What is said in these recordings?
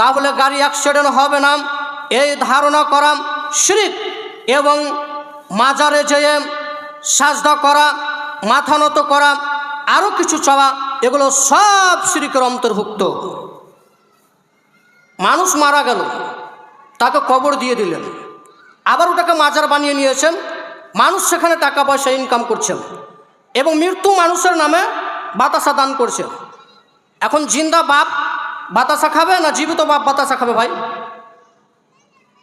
তাহলে গাড়ি অ্যাক্সিডেন্ট হবে না, এই ধারণা করা শিরক। এবং মাজারে যেয়ে সাজদা করা, মাথা নত করা, আরও কিছু চাওয়া, এগুলো সব শিরকের অন্তর্ভুক্ত। মানুষ মারা গেল, তাকে কবর দিয়ে দিলেন, আবার ওটাকে মাজার বানিয়ে নিয়েছেন, মানুষ সেখানে টাকা পয়সা ইনকাম করছেন এবং মৃত্যু মানুষের নামে বাতাসা দান করছে। এখন জিন্দা বাপ বাতাসা খাবে না জীবিত বাপ বাতাসা খাবে ভাই?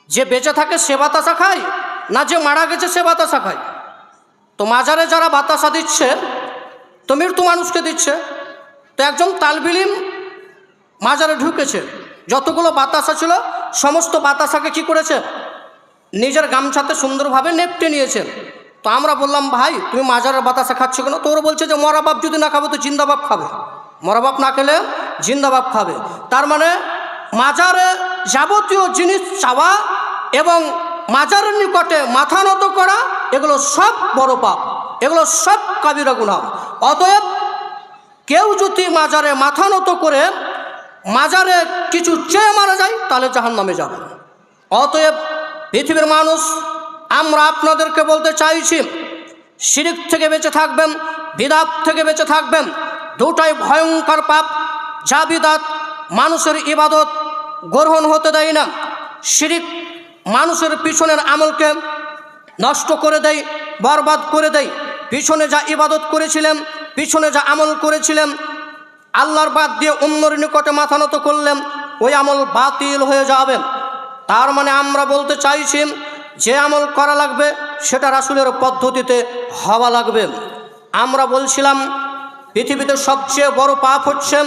যে বেঁচে থাকে সে বাতাসা খায় না যে মারা গেছে সে বাতাসা খায়? তো মাজারে যারা বাতাসা দিচ্ছে তো মৃত্যু মানুষকে দিচ্ছে। তো একজন তালবিলিম মাজারে ঢুকেছে, যতগুলো বাতাসা ছিল সমস্ত বাতাসাকে কি করেছে? নিজের গামছাতে সুন্দরভাবে নেপটে নিয়েছেন। তো আমরা বললাম, ভাই তুমি মাজারের বাতাসা খাচ্ছ কেন? তো ওরা বলছে যে মরা বাপ যদি না খাবে তো জিন্দা বাপ খাবে, মরা বাপ না খেলে জিন্দা বাপ খাবে। তার মানে মাজারে যাবতীয় জিনিস চাওয়া এবং মাজারের নিকটে মাথা নত করা, এগুলো সব বড় পাপ, এগুলো সব কাবিরা গুনাহ। অতএব কেউ যদি মাজারে মাথা নত করে মাজারে কিছু চেয়ে মারা যায় তাহলে জাহান্নামে যাবে। অতএব পৃথিবীর মানুষ, আমরা আপনাদেরকে বলতে চাইছি, শিরক থেকে বেঁচে থাকবেন, বিদআত থেকে বেঁচে থাকবেন। দুটাই ভয়ঙ্কর পাপ। যা বিদআত মানুষের ইবাদত গ্রহণ হতে দেয় না। শিরক মানুষের পিছনের আমলকে নষ্ট করে দেয়, বরবাদ করে দেয়। পিছনে যা ইবাদত করেছিলেন, পিছনে যা আমল করেছিলেন, আল্লাহর বাদ দিয়ে অন্যের নিকটে মাথা নত করলেন, ওই আমল বাতিল হয়ে যাবে। তার মানে আমরা বলতে চাইছি, যে আমল করা লাগবে সেটা রাসূলের পদ্ধতিতে হওয়া লাগবে। আমরা বলছিলাম পৃথিবীতে সবচেয়ে বড় পাপ হচ্ছে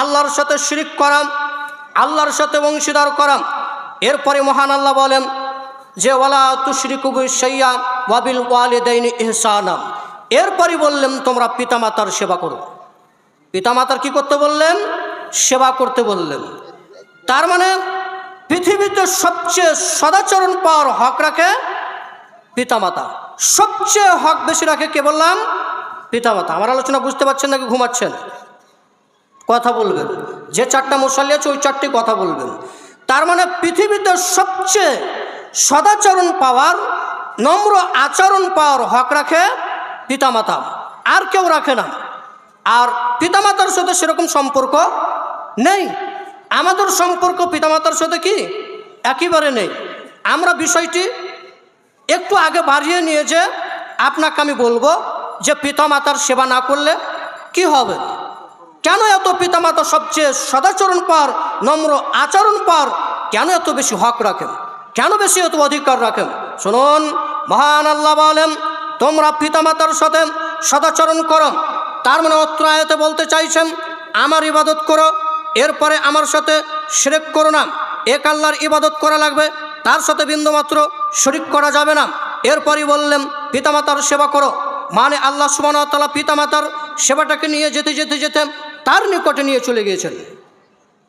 আল্লাহর সাথে শিরক করা, আল্লাহর সাথে অংশীদার করা। এরপরে মহান আল্লাহ বলেন যে ওয়ালা তুশরিকু বিশাইয়্যা ওয়া বিল ওয়ালিদাইনি ইহসানা। এরপরে বললেন তোমরা পিতামাতার সেবা করো। পিতামাতার কি করতে বললেন? সেবা করতে বললেন। তার মানে পৃথিবীতে সবচেয়ে সদাচরণ পাওয়ার হক রাখে পিতামাতা। সবচেয়ে হক বেশি রাখে কে বললাম? পিতামাতা। আমার আলোচনা বুঝতে পারছেন নাকি ঘুমাচ্ছেন? কথা বলবেন। যে চারটা মুসাল্লি আছে ওই চারটি কথা বলবেন। তার মানে পৃথিবীতে সবচেয়ে সদাচরণ পাওয়ার, নম্র আচরণ পাওয়ার হক রাখে পিতামাতা, আর কেউ রাখে না। আর পিতামাতার সাথে সেরকম সম্পর্ক নেই। আমাদের সম্পর্ক পিতামাতার সাথে কি একেবারে নেই। আমরা বিষয়টি একটু আগে বাড়িয়ে নিয়ে যে আপনাকে আমি বলবো যে পিতামাতার সেবা না করলে কি হবে। কেন এত পিতামাতা সবচেয়ে সদাচরণ পাওয়ার, নম্র আচরণ পাওয়ার কেন এত বেশি হক রাখেন, কেন বেশি এত অধিকার রাখেন? শুনুন, মহান আল্লাহ বলেন তোমরা পিতামাতার সাথে সদাচরণ করো। তার মানে অত্র আয়াতে বলতে চাইছেন আমার ইবাদত করো, এরপরে আমার সাথে শিরক করো না। এক আল্লাহর ইবাদত করা লাগবে, তার সাথে বিন্দুমাত্র শরিক করা যাবে না। এরপরই বললেন পিতামাতার সেবা করো, মানে আল্লাহ সুবহানাহু ওয়া তাআলা পিতামাতার সেবাটাকে নিয়ে যেতে যেতে যেতে তার নিকটে নিয়ে চলে গিয়েছেন।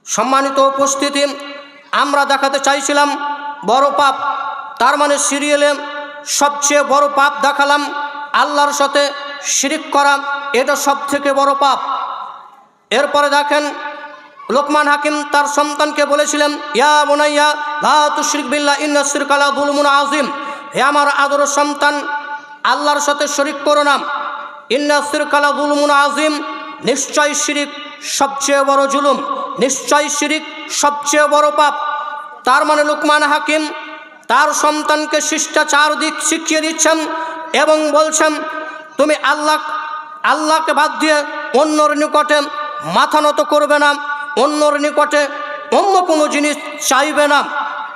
সম্মানিত উপস্থিতি, আমরা দেখাতে চাইছিলাম বড় পাপ, তার মানে সিরিয়ালে সবচেয়ে বড় পাপ দেখালাম আল্লাহর সাথে শিরক করা, এটা সব থেকে বড় পাপ। এরপরে দেখেন লোকমান হাকিম তার সন্তানকে বলেছিলেন ইয়া বুনাইয়া লা তুশরিক বিল্লাহ ইন্না শিরকা লা যুলমুন আযীম। হে আমার আদরের সন্তান, আল্লাহর সাথে শরিক করো না। ইন্না শিরকা লা যুলমুন আযীম, নিশ্চয় শিরিক সবচেয়ে বড় জুলুম, নিশ্চয় শিরিক সবচেয়ে বড় পাপ। তার মানে লোকমান হাকিম তার সন্তানকে শিষ্টাচার দিক শিখিয়ে দিচ্ছেন এবং বলছেন তুমি আল্লাহকে বাদ দিয়ে অন্যর নিকটে মাথা নত করবে না, অন্যর নিকটে অন্য কোনো জিনিস চাইবে না।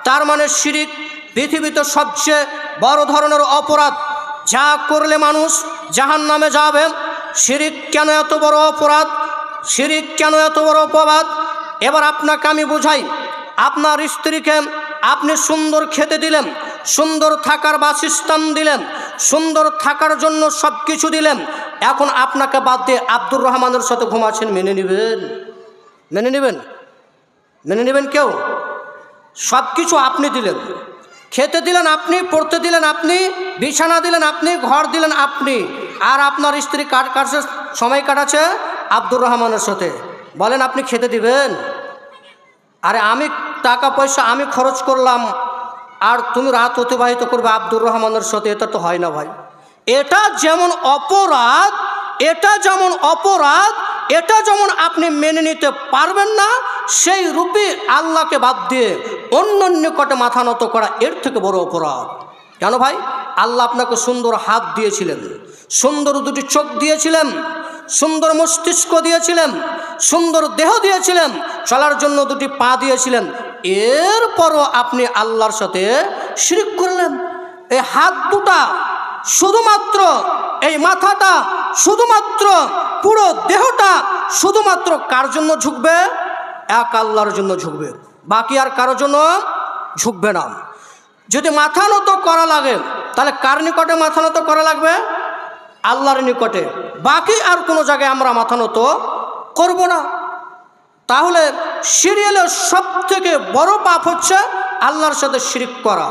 তার মানে শিরিক পৃথিবীতে সবচেয়ে বড় ধরনের অপরাধ, যা করলে মানুষ জাহান্নামে যাবে। শিরিক কেন এত বড় অপরাধ, শিরিক কেন এত বড় অপরাধ? এবার আপনাকে আমি বুঝাই। আপনার স্ত্রীকে আপনি সুন্দর খেতে দিলেন, সুন্দর থাকার বাসস্থান দিলেন, সুন্দর থাকার জন্য সব কিছু দিলেন, এখন আপনাকে বাদ দিয়ে আব্দুর রহমানের সাথে ঘুমাচ্ছেন, মেনে নেবেন? মেনে নেবেন? মেনে নেবেন কেউ? সব কিছু আপনি দিলেন, খেতে দিলেন আপনি, পড়তে দিলেন আপনি, বিছানা দিলেন আপনি, ঘর দিলেন আপনি, আর আপনার স্ত্রী কাটছে সময় কাটাচ্ছে আব্দুর রহমানের সাথে। বলেন আপনি খেতে দিবেন? আরে আমি টাকা পয়সা আমি খরচ করলাম আর তুমি রাত অতিবাহিত করবে আব্দুর রহমানের সাথে, এটা তো হয় না ভাই। এটা যেমন অপরাধ, এটা যেমন আপনি মেনে নিতে পারবেন না, সেই রূপে আল্লাহকে বাদ দিয়ে অন্য নিকটে মাথা নত করা এর থেকে বড় অপরাধ। কেন ভাই? আল্লাহ আপনাকে সুন্দর হাত দিয়েছিলেন, সুন্দর দুটি চোখ দিয়েছিলেন, সুন্দর মস্তিষ্ক দিয়েছিলেন, সুন্দর দেহ দিয়েছিলেন, চলার জন্য দুটি পা দিয়েছিলেন। এরপরও আপনি আল্লাহর সাথে শিরক করলেন। এই হাত দুটা শুধুমাত্র, এই মাথাটা শুধুমাত্র, পুরো দেহটা শুধুমাত্র কার জন্য ঝুঁকবে? এক আল্লাহর জন্য ঝুঁকবে, বাকি আর কারোর জন্য ঝুঁকবে না। যদি মাথা নত করা লাগে তাহলে কার নিকটে মাথা নত করা লাগবে? আল্লাহর নিকটে। বাকি আর কোনো জায়গায় আমরা মাথা নত করব না। তাহলে সিরিয়ালের সব থেকে বড় পাপ হচ্ছে আল্লাহর সাথে শিরক করা।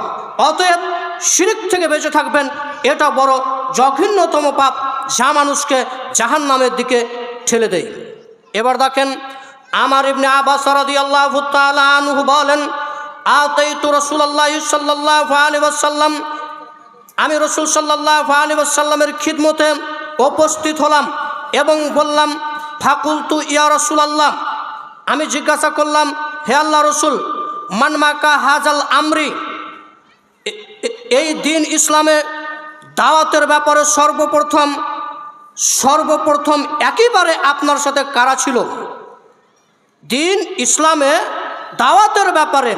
অতএব শিরক থেকে বেঁচে থাকবেন, এটা বড় জঘন্যতম পাপ, যা মানুষকে জাহান্নামের দিকে ঠেলে দেয়। এবার দেখেন, আমার ইবনে আব্বাস রাদিয়াল্লাহু তাআলা আনহু বলেন, আতাইতু রাসূলুল্লাহ সাল্লাল্লাহু আলাইহি ওয়াসাল্লাম, আমি রাসূল সাল্লাল্লাহু আলাইহি ওয়াসাল্লামের খিদমতে উপস্থিত হলাম এবং বললাম, ফাকুলতু ইয়া রাসূলুল্লাহ, আমি জিজ্ঞাসা করলাম, হে আল্লাহ রসুল, মান মাকা হাজাল আমরি, এই দিন ইসলামে দাওয়াতের ব্যাপারে সর্বপ্রথম একেবারে আপনার সাথে কারা ছিল? দিন ইসলামে দাওয়াতের ব্যাপারে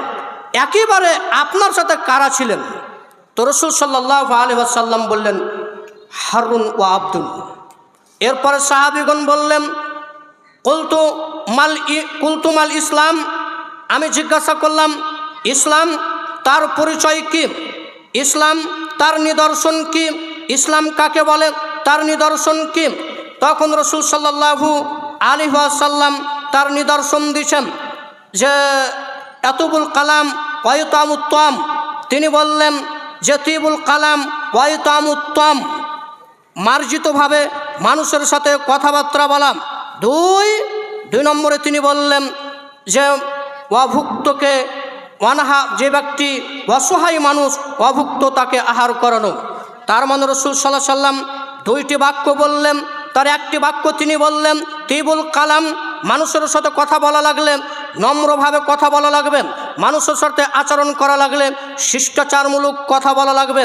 একেবারে আপনার সাথে কারা ছিলেন? তো রাসূল সাল্লাল্লাহু আলাইহি ওয়াসাল্লাম বললেন, হারুন ওয়া আব্দুল। এরপরে সাহাবীগণ বললেন, কুলতু মাল ইসলাম, আমি জিজ্ঞাসা করলাম, ইসলাম তার পরিচয় কি? ইসলাম তার নিদর্শন কি? ইসলাম কাকে বলে, তার নিদর্শন কি? তখন রাসূল সাল্লাল্লাহু আলাইহি ওয়াসাল্লাম তার নিদর্শন দিয়েছেন যে এতুবুল কালাম ওয়ায়ুতামুত্তম। তিনি বললেন যে তিবুল কালাম ওয়ায়ুতামুত্তম, মার্জিতভাবে মানুষের সাথে কথাবার্তা বলা। দুই নম্বরে তিনি বললেন যে অভুক্তকে অনাহা, যে ব্যক্তি অসহায় মানুষ অভুক্ত তাকে আহার করানো। তার মানে রাসূল সাল্লাল্লাহু আলাইহি ওয়াসাল্লাম দুইটি বাক্য বললেন, তার একটি বাক্য তিনি বললেন তিবুল কালাম, মানুষের সাথে কথা বলা লাগলে নম্রভাবে কথা বলা লাগবে, মানুষের সাথে আচরণ করা লাগলে শিষ্টাচারমূলক কথা বলা লাগবে।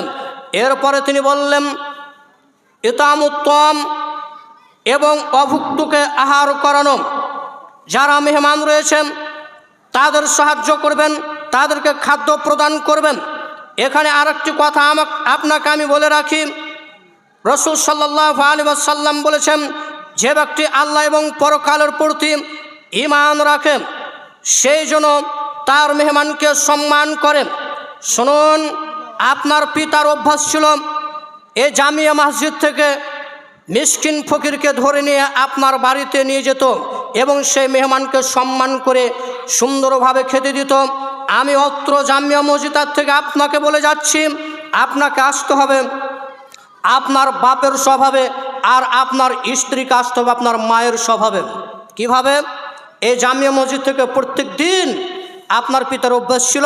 এরপরে তিনি বললেন ইতামুত্তম, এবং অভুক্তকে আহার করানো। যারা মেহমান রয়েছেন তাদের সাহায্য করবেন, তাদেরকে খাদ্য প্রদান করবেন। এখানে আরেকটি কথা আপনাকে আমি বলে রাখি, রাসূল সাল্লাল্লাহু আলাইহি ওয়াসাল্লাম বলেছেন, যে ব্যক্তি আল্লাহ এবং পরকালের প্রতি ঈমান রাখে সেই জন্য তার মেহমানকে সম্মান করেন। শুনুন, আপনার পিতার অভ্যাস ছিল এই জামিয়া মসজিদ থেকে মিসকিন ফকিরকে ধরে নিয়ে আপনার বাড়িতে নিয়ে যেত এবং সেই মেহমানকে সম্মান করে সুন্দরভাবে খেতে দিত। আমি অত্র জামিয়া মসজিদ থেকে আপনাকে বলে যাচ্ছি, আপনাকে আসতে হবে আপনার বাপের স্বভাবে, আর আপনার স্ত্রীকে আসতে হবে আপনার মায়ের স্বভাবে। কিভাবে? এই জামিয়া মসজিদ থেকে প্রত্যেক দিন আপনার পিতার অভ্যাস ছিল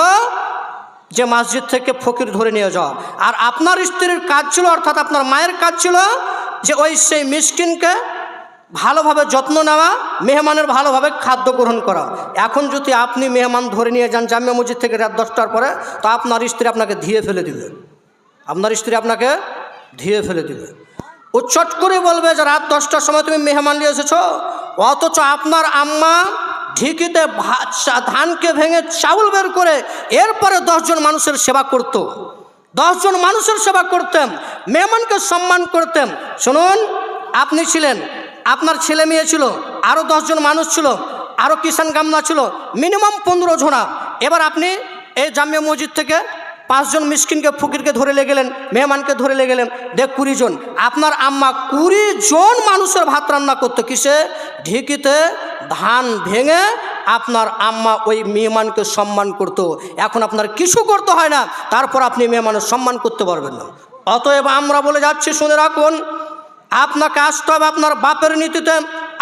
যে মসজিদ থেকে ফকির ধরে নিয়ে যাওয়া, আর আপনার স্ত্রীর কাজ ছিল, অর্থাৎ আপনার মায়ের কাজ ছিল যে ওই সেই মিসকিনকে ভালোভাবে যত্ন নেওয়া, মেহমানের ভালোভাবে খাদ্য গ্রহণ করা। এখন যদি আপনি মেহমান ধরে নিয়ে যান জামিয়া মসজিদ থেকে রাত 10টার পরে, তো আপনার স্ত্রী আপনাকে ধুয়ে ফেলে দিবে, আপনার স্ত্রী আপনাকে ধুয়ে ফেলে দিবে। ও চট করে বলবে যে রাত 10টার সময় তুমি মেহমান নিয়ে এসেছো, অথচ আপনার আম্মা ঢিকিতে ধানকে ভেঙে চাউল বের করে এরপরে 10 জন মানুষের সেবা করত, 10 জন মানুষের সেবা করতেন, মেহমানকে সম্মান করতেন। শুনুন, আপনি ছিলেন, আপনার ছেলে মেয়ে ছিল, আরও 10 জন মানুষ ছিল, আরও কিষান গামলা ছিল, মিনিমাম 15 জনা। এবার আপনি এই জামিয়া মসজিদ থেকে 5 জন মিসকিনকে ফকিরকে ধরে লে গেলেন, মেহমানকে ধরে লে গেলেন, 20 জন। আপনার আম্মা 20 জন মানুষের ভাত রান্না করতো কিসে? ঢিকিতে ধান ভেঙে আপনার আম্মা ওই মেহমানকে সম্মান করত। এখন আপনার কিছু করতে হয় না, তারপর আপনি মেহমানের সম্মান করতে পারবেন না। অতএব আমরা বলে যাচ্ছি, শুনে রাখুন, আপনাকে আসতে হবে আপনার বাপের নীতিতে,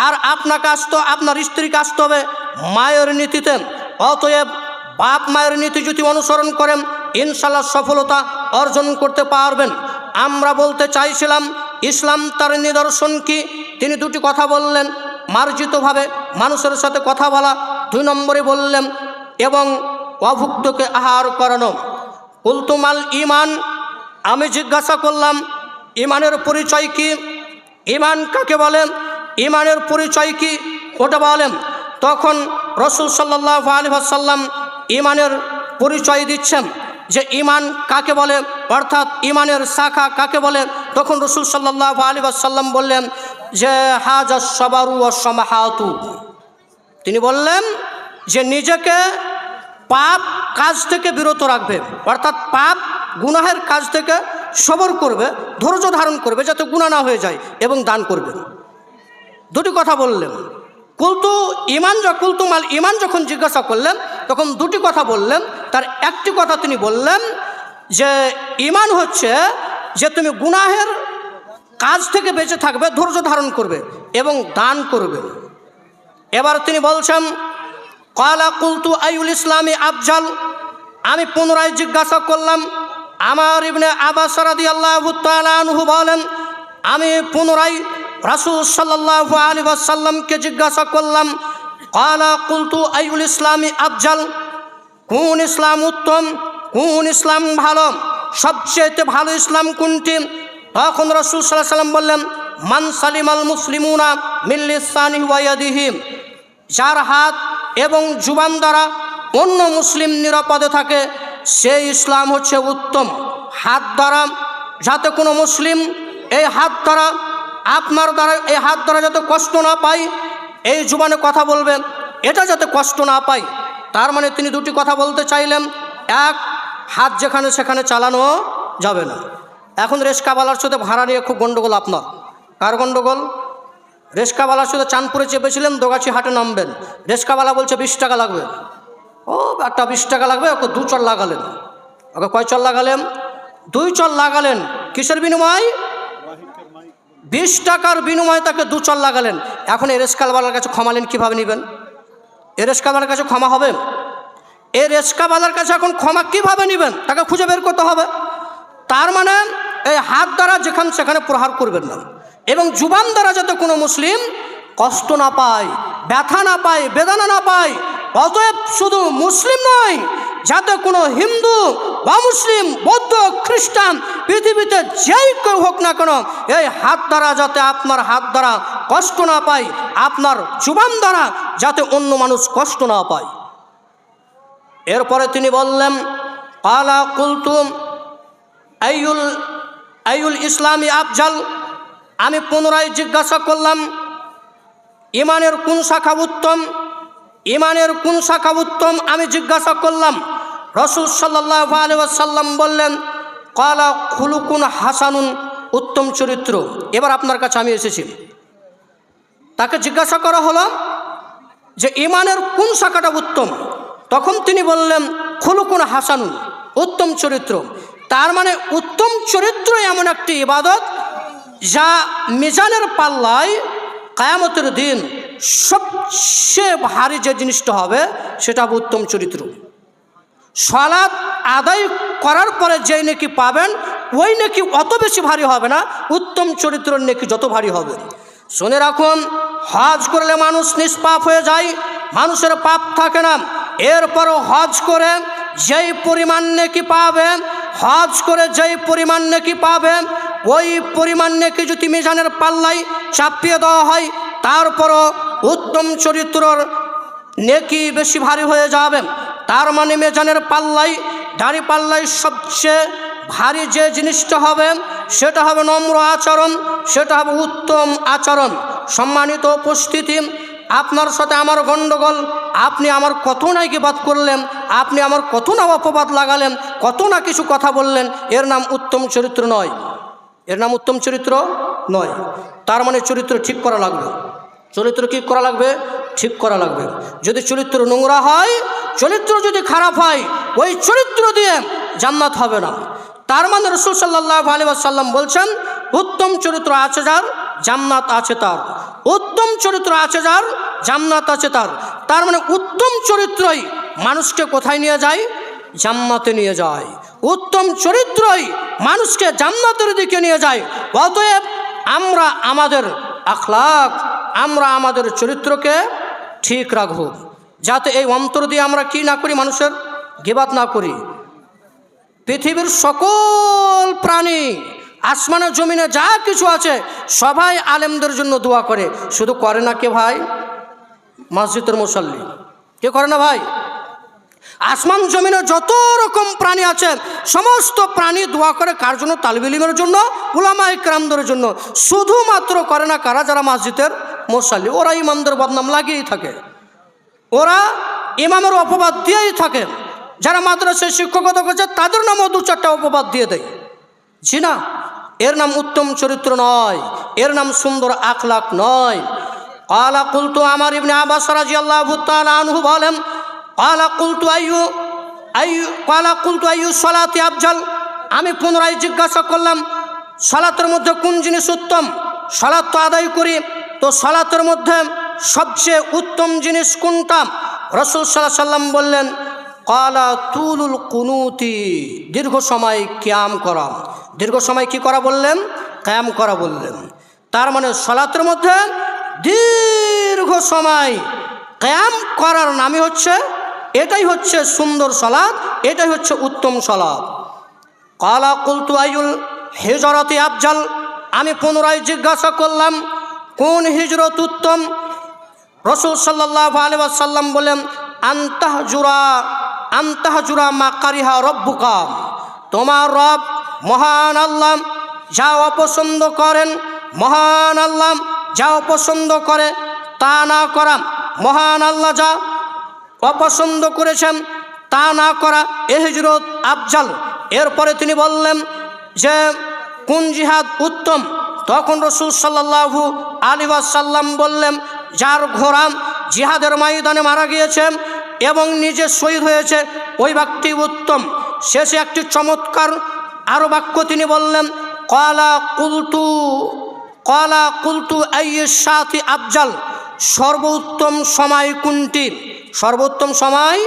আর আপনাকে আসতে আপনার স্ত্রীকে আসতে হবে মায়ের নীতিতে। অতএব বাপ মায়ের নীতি যদি অনুসরণ করেন ইনশাল্লাহ সফলতা অর্জন করতে পারবেন। আমরা বলতে চাইছিলাম ইসলাম তার নিদর্শন কি, তিনি দুটি কথা বললেন, মার্জিতভাবে মানুষের সাথে কথা বলা, 2 নম্বরে বললেন এবং অভুক্তকে আহার করানো। কুলতুমাল ইমান, আমি জিজ্ঞাসা করলাম ইমানের পরিচয় কি, ইমান কাকে বলেন, ইমানের পরিচয় কি ওটা বলেন। তখন রাসূল সাল্লাল্লাহু আলাইহি ওয়াসাল্লাম ইমানের পরিচয় দিচ্ছেন যে ইমান কাকে বলে, অর্থাৎ ইমানের শাখা কাকে বলে। তখন রাসূল সাল্লাল্লাহু আলাইহি ওয়াসাল্লাম বললেন যে হাজাস সাবারু ওয়াস সামাহাতু, তিনি বললেন যে নিজেকে পাপ কাজ থেকে বিরত রাখবে, অর্থাৎ পাপ গুনাহের কাজ থেকে সবর করবে, ধৈর্য ধারণ করবে যাতে গুনাহ না হয়ে যায়, এবং দান করবে। দুটি কথা বললেন। কুলতুমাল ইমান যখন জিজ্ঞাসা করলেন তখন দুটি কথা বললেন। তার একটি কথা তিনি বললেন যে ইমান হচ্ছে যে তুমি গুনাহের কাজ থেকে বেঁচে থাকবে, ধৈর্য ধারণ করবে এবং দান করবে। এবার তিনি বলছেন ক্বালা কুলতু আইউল ইসলামি আফজাল, আমি পুনরায় জিজ্ঞাসা করলাম, আমার ইবনে আব্বাস রাদিয়াল্লাহু তাআলা আনহু বলেন, আমি পুনরায় রাসূল সাল্লাল্লাহু আলাইহি ওয়াসাল্লামকে জিজ্ঞাসা করলাম ক্বালা কুলতু আইউল ইসলামি আফজাল, কোন ইসলাম উত্তম, কোন ইসলাম ভালো, সবচেয়ে ভালো ইসলাম কোনটি। তখন রাসূল সাল্লাল্লাহু আলাইহি ওয়াসাল্লাম বললেন মান সালিমাল মুসলিমুনা মিন লিসানিহি ওয়া ইয়াদিহি, যার হাত এবং জুবান দ্বারা অন্য মুসলিম নিরাপদে থাকে সেই ইসলাম হচ্ছে উত্তম। হাত দ্বারা যাতে কোনো মুসলিম এই হাত দ্বারা আপনার দ্বারা এই হাত দ্বারা যাতে কষ্ট না পায়, এই জুবানে কথা বলবে এটা যাতে কষ্ট না পায়। তার মানে তিনি দুটি কথা বলতে চাইলেন, এক, হাত যেখানে সেখানে চালানো যাবে না। এখন রেস্কাওয়ালার সাথে ভাড়া নিয়ে খুব গণ্ডগোল আপনার। কার গণ্ডগোল? রেস্কাওয়ালার সাথে চাঁদপুরে চেপেছিলেন, দোগাছি হাটে নামবেন, রেস্কাওয়ালা বলছে 20 টাকা লাগবে। ও একটা 20 টাকা লাগবে, ওকে 2 চল লাগালেন। ওকে কয় চল লাগালেন? 2 চল লাগালেন। কিসের বিনিময়? 20 টাকার বিনিময়ে তাকে 2 চল লাগালেন। এখন এই রেস্কাওয়ালার কাছে ক্ষমা নেন, কীভাবে নেবেন? এই রেস্কাওয়ালার কাছে ক্ষমা হবে? এই রেস্কাওয়ালার কাছে এখন ক্ষমা কীভাবে নেবেন? তাকে খুঁজে বের করতে হবে। তার মানে এই হাত দ্বারা যেখানে সেখানে প্রহার করবেন না, এবং জুবান দ্বারা যাতে কোনো মুসলিম কষ্ট না পায়, ব্যথা না পায়, বেদনা না পায়। অতএব শুধু মুসলিম নয়, যাতে কোনো হিন্দু বা মুসলিম, বৌদ্ধ, খ্রিস্টান, পৃথিবীতে যেই কেউ হোক না কেন, এই হাত দ্বারা যাতে আপনার হাত দ্বারা কষ্ট না পায়, আপনার জুবান দ্বারা যাতে অন্য মানুষ কষ্ট না পায়। এরপরে তিনি বললেন ক্বালা কুলতুম আইউল ইসলামি আফজাল, আমি পুনরায় জিজ্ঞাসা করলাম ইমানের কোন শাখা উত্তম, ইমানের কোন শাখা উত্তম আমি জিজ্ঞাসা করলাম। রাসূল সাল্লাল্লাহু আলাইহি ওয়াসাল্লাম বললেন ক্বালা খুলুকুন হাসানুন, উত্তম চরিত্র। এবার আপনার কাছে আমি এসেছি, তাকে জিজ্ঞাসা করা হলো যে ইমানের কোন শাখাটা উত্তম। তখন তিনি বললেন খুলুকুন হাসানুন, উত্তম চরিত্র। তার মানে উত্তম চরিত্র এমন একটি ইবাদত যা মিজানের পাল্লায় কিয়ামতের দিন সবচেয়ে ভারী যে জিনিসটা হবে সেটা হবে উত্তম চরিত্র। সালাত আদায় করার পরে যেই নেকি পাবেন ওই নেকি অত বেশি ভারী হবে না, উত্তম চরিত্রের নেকি যত ভারী হবে। শুনে রাখুন, হজ করলে মানুষ নিষ্পাপ হয়ে যায়, মানুষের পাপ থাকে না। এরপরও হজ করে যেই পরিমাণ নেকি পাবেন, হজ করে যেই পরিমাণ নেকি পাবেন, ওই পরিমাণ নেকি যদি মিজানের পাল্লায় চাপিয়ে দেওয়া হয়, তারপরও উত্তম চরিত্রর নেকি বেশি ভারী হয়ে যাবে। তার মানে মিজানের পাল্লায়, দাড়ি পাল্লায় সবচেয়ে ভারী যে জিনিসটা হবে সেটা হবে নম্র আচরণ, সেটা হবে উত্তম আচরণ। সম্মানিত উপস্থিতি, আপনার সাথে আমার গণ্ডগোল, আপনি আমার কত না গীবাত করলেন, আপনি আমার কত না অপবাদ লাগালেন, কত না কিছু কথা বললেন, এর নাম উত্তম চরিত্র নয়, এর নাম উত্তম চরিত্র নয়। তার মানে চরিত্র ঠিক করা লাগবে। চরিত্র কি করা লাগবে? ঠিক করা লাগবে। যদি চরিত্র নোংরা হয়, চরিত্র যদি খারাপ হয়, ওই চরিত্র দিয়ে জান্নাত হবে না। তার মানে রাসূল সাল্লাল্লাহু আলাইহি ওয়াসাল্লাম বলছেন উত্তম চরিত্র আছে যার, জান্নাত আছে তার। উত্তম চরিত্র আছে যার, জান্নাত আছে তার। তার মানে উত্তম চরিত্রই মানুষকে কোথায় নিয়ে যায়? জান্নাতে নিয়ে যায়। উত্তম চরিত্রই মানুষকে জান্নাতের দিকে নিয়ে যায়। অতএব আমরা আমাদের আখলাক, আমরা আমাদের চরিত্রকে ঠিক রাখব, যাতে এই অন্তর দিয়ে আমরা কি না করি? মানুষের গীবাত না করি। পৃথিবীর সকল প্রাণী, আসমানে জমিনে যা কিছু আছে, সবাই আলেমদের জন্য দোয়া করে। শুধু করে না কে ভাই? মসজিদের মুসল্লি। কে করে না ভাই? আসমান জমিনে যত রকম প্রাণী আছে, সমস্ত প্রাণী দোয়া করে কার জন্য? তালিবে ইলমের জন্য, উলামায়ে কেরামদের জন্য। শুধুমাত্র করে না কারা? যারা মসজিদের মুসল্লি। ওরা ইমামদের বদনাম লাগিয়েই থাকে, ওরা ইমামের অপবাদ দিয়েই থাকে। যারা মাদ্রাসায় শিক্ষকতা করছে তাদের নামও 2-4টা অপবাদ দিয়ে দেয়। জি না, এর নাম উত্তম চরিত্র নয়, এর নাম সুন্দর আখলাক নয়। ক্বালা কুলতু, আমার ইবনে আব্বাস রাদিয়াল্লাহু তাআলা আনহু বলেন, ক্বালা কুলতু আইয়ু সালাতি আফজাল। আমি পুনরায় জিজ্ঞাসা করলাম, সালাতের মধ্যে কোন জিনিস উত্তম? সালাত তো আদায় করি, তো সালাতের মধ্যে সবচেয়ে উত্তম জিনিস কোনটা? রাসূল সাল্লাল্লাহু আলাইহি সাল্লাম বললেন, ক্বালা তুলুল কুনুতি, দীর্ঘ সময় কিয়াম করা। দীর্ঘ সময় কি করা বললেন? কিয়াম করা বললেন। তার মানে সালাতের মধ্যে দীর্ঘ সময় কিয়াম করার নামই হচ্ছে, এটাই হচ্ছে সুন্দর সালাত, এটাই হচ্ছে উত্তম সালাত। ক্বালা কুলতু আইয়ুল হিজরাতি আফজাল। আমি পুনরায় জিজ্ঞাসা করলাম, কোন হিজরত উত্তম? রাসূল সাল্লাল্লাহু আলাইহি ওয়াসাল্লাম বলেন, আনতাহজুরা মা কারিহা রব্বুকা। তোমার রব মহান আল্লাহ যা অপছন্দ করেন, মহান আল্লাহ যা অপছন্দ করে তা না করা, মহান আল্লাহ যা অপছন্দ করেছেন তা না করা, এ হিজরত আফজাল। এরপরে তিনি বললেন যে কোন জিহাদ উত্তম? তখন রাসূল সাল্লাল্লাহু আলাইহি ওয়াসাল্লাম বললেন, যার ঘোড়া জিহাদের ময়দানে মারা গিয়েছে এবং নিজে শহীদ হয়েছে, ওই ব্যক্তি উত্তম। শেষে একটি চমৎকার আরও বাক্য তিনি বললেন, ক্বালা কুলতু আইয়ুশ শাতি আফজাল। সর্বোত্তম সময় কোনটি? সর্বোত্তম সময়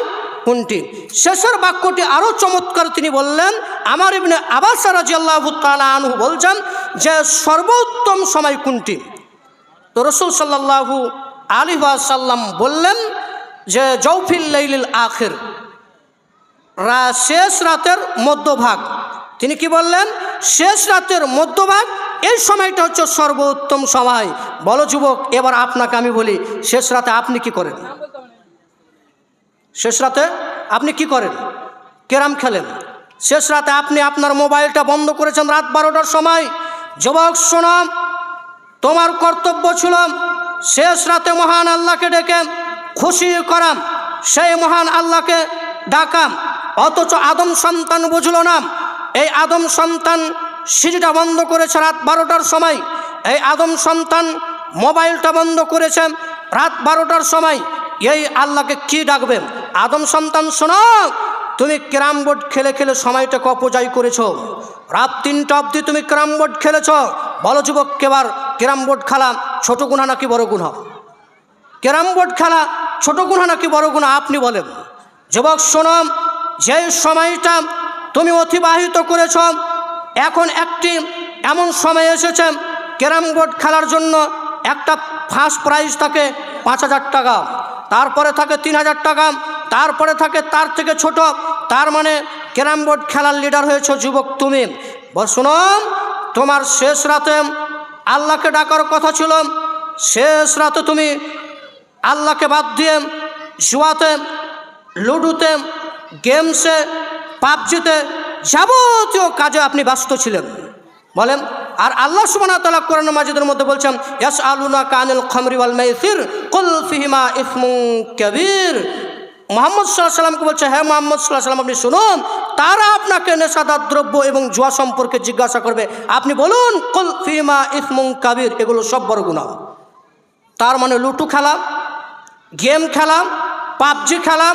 কোনটি? শেষের বাক্যটি আরও চমৎকার, তিনি বললেন, আমার ইবনে আব্বাস রাদিয়াল্লাহু তাআলা আনহু বলছেন যে সর্বোত্তম সময় কোনটি? তো রাসূল সাল্লাল্লাহু আলাইহি ওয়াসাল্লাম বললেন যে জৌফিল লাইলিল আখির, শেষ রাতের মধ্যভাগ। তিনি কি বললেন? শেষ রাতের মধ্যভাগ, এই সময়টা হচ্ছে সর্বোত্তম সময়। বলো যুবক, এবার আপনাকে আমি বলি, শেষ রাতে আপনি কি করেন? শেষ রাতে আপনি কি করেন? ক্যারাম খেলেন। শেষ রাতে আপনি আপনার মোবাইলটা বন্ধ করেছেন রাত 12টার সময়। যুবক শোনো, তোমার কর্তব্য ছিল শেষ রাতে মহান আল্লাহকে ডেকে খুশি করাম, সেই মহান আল্লাহকে ডাকাম। অথচ আদম সন্তান বুঝল না। এই আদম সন্তান সিঁড়িটা বন্ধ করেছে রাত 12টার সময়। এই আদম সন্তান মোবাইলটা বন্ধ করেছে রাত 12টার সময়। এই আল্লাহকে কি ডাকবে? আদম সন্তান শোনো, তুমি ক্যারাম বোর্ড খেলে খেলে সময়টাকে অপচয় করেছো। রাত 3টা অবধি তুমি ক্যারাম বোর্ড খেলেছ। বলো যুবক, কেবার ক্যারাম বোর্ড খেলা ছোট গুনাহ নাকি বড় গুনাহ? ক্যারাম বোর্ড খেলা ছোট গুনাহ নাকি বড় গুনাহ? আপনি বলেন। যুবক শোনো, যে সময়টা তুমি অতিবাহিত করেছ, এখন একটি এমন সময় এসেছে ক্যারাম বোর্ড খেলার জন্য একটা ফার্স্ট প্রাইজ থাকে 5,000 টাকা, তারপরে থাকে 3,000 টাকা, তারপরে থাকে তার থেকে ছোট। তার মানে ক্যারাম বোর্ড খেলার লিডার হয়েছ যুবক তুমি। শোনো, তোমার শেষ রাতে আল্লাহকে ডাকার কথা ছিল। শেষ রাতে তুমি আল্লাহকে বাদ দিয়ে জুয়াতে, লুডুতে, গেমসে, পাবজিতে, যাবতীয় কাজে আপনি ব্যস্ত ছিলেন। বলেন। আর আল্লাহ সুবহানাহু ওয়া তাআলা কোরআন মাজিদের মধ্যে বলছেন, ইয়াসআলুনাকা আনিল খামরি ওয়াল মাইসির কুল ফিহিমা ইসমুন কাবীর। মুহাম্মদ সাল্লাল্লাহু আলাইহি ওয়াসাল্লামকে বলছে, হ্যাঁ মুহাম্মদ সাল্লাল্লাহু আলাইহি ওয়াসাল্লাম, আপনি শুনুন, তারা আপনাকে নেশাদার দ্রব্য এবং জুয়া সম্পর্কে জিজ্ঞাসা করবে। আপনি বলুন, কুল ফিহিমা ইসমুন কাবীর, এগুলো সব বড় গুনাহ। তার মানে লুটু খেলা, গেম খেলা, পাবজি খেলা,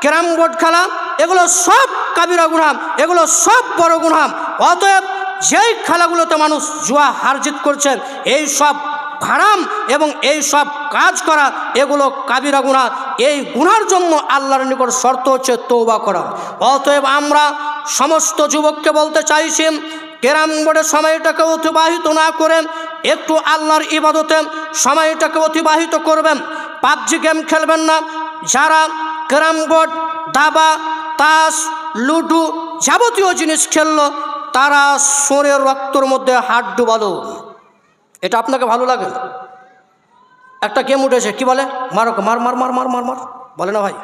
ক্যারাম বোর্ড খেলা, এগুলো সব কাবিরা গুনাহ, এগুলো সব বড় গুনাহ। অতএব যেই খেলাগুলোতে মানুষ জুয়া হারজিত করছেন, এই সব হারাম এবং এই সব কাজ করা এগুলো কাবিরা গুনাহ। এই গুনার জন্য আল্লাহর নিকট শর্ত হচ্ছে তওবা করা। অতএব আমরা সমস্ত যুবককে বলতে চাইছি, ক্যারাম বোর্ডের সময়টাকে অতিবাহিত না করে একটু আল্লাহর ইবাদতে সময়টাকে অতিবাহিত করবেন। পাবজি গেম খেলবেন না। যারা ক্যারাম বোর্ড, দাবা, তাস, লুডো যাবতীয় জিনিস খেললো তারা সোরের রক্তর মধ্যে হাত ডুবালো। এটা আপনাকে ভালো লাগে? একটা গেম উঠেছে, কি বলে, মারো, মার মার মার মার মার মার, বলে না ভাই?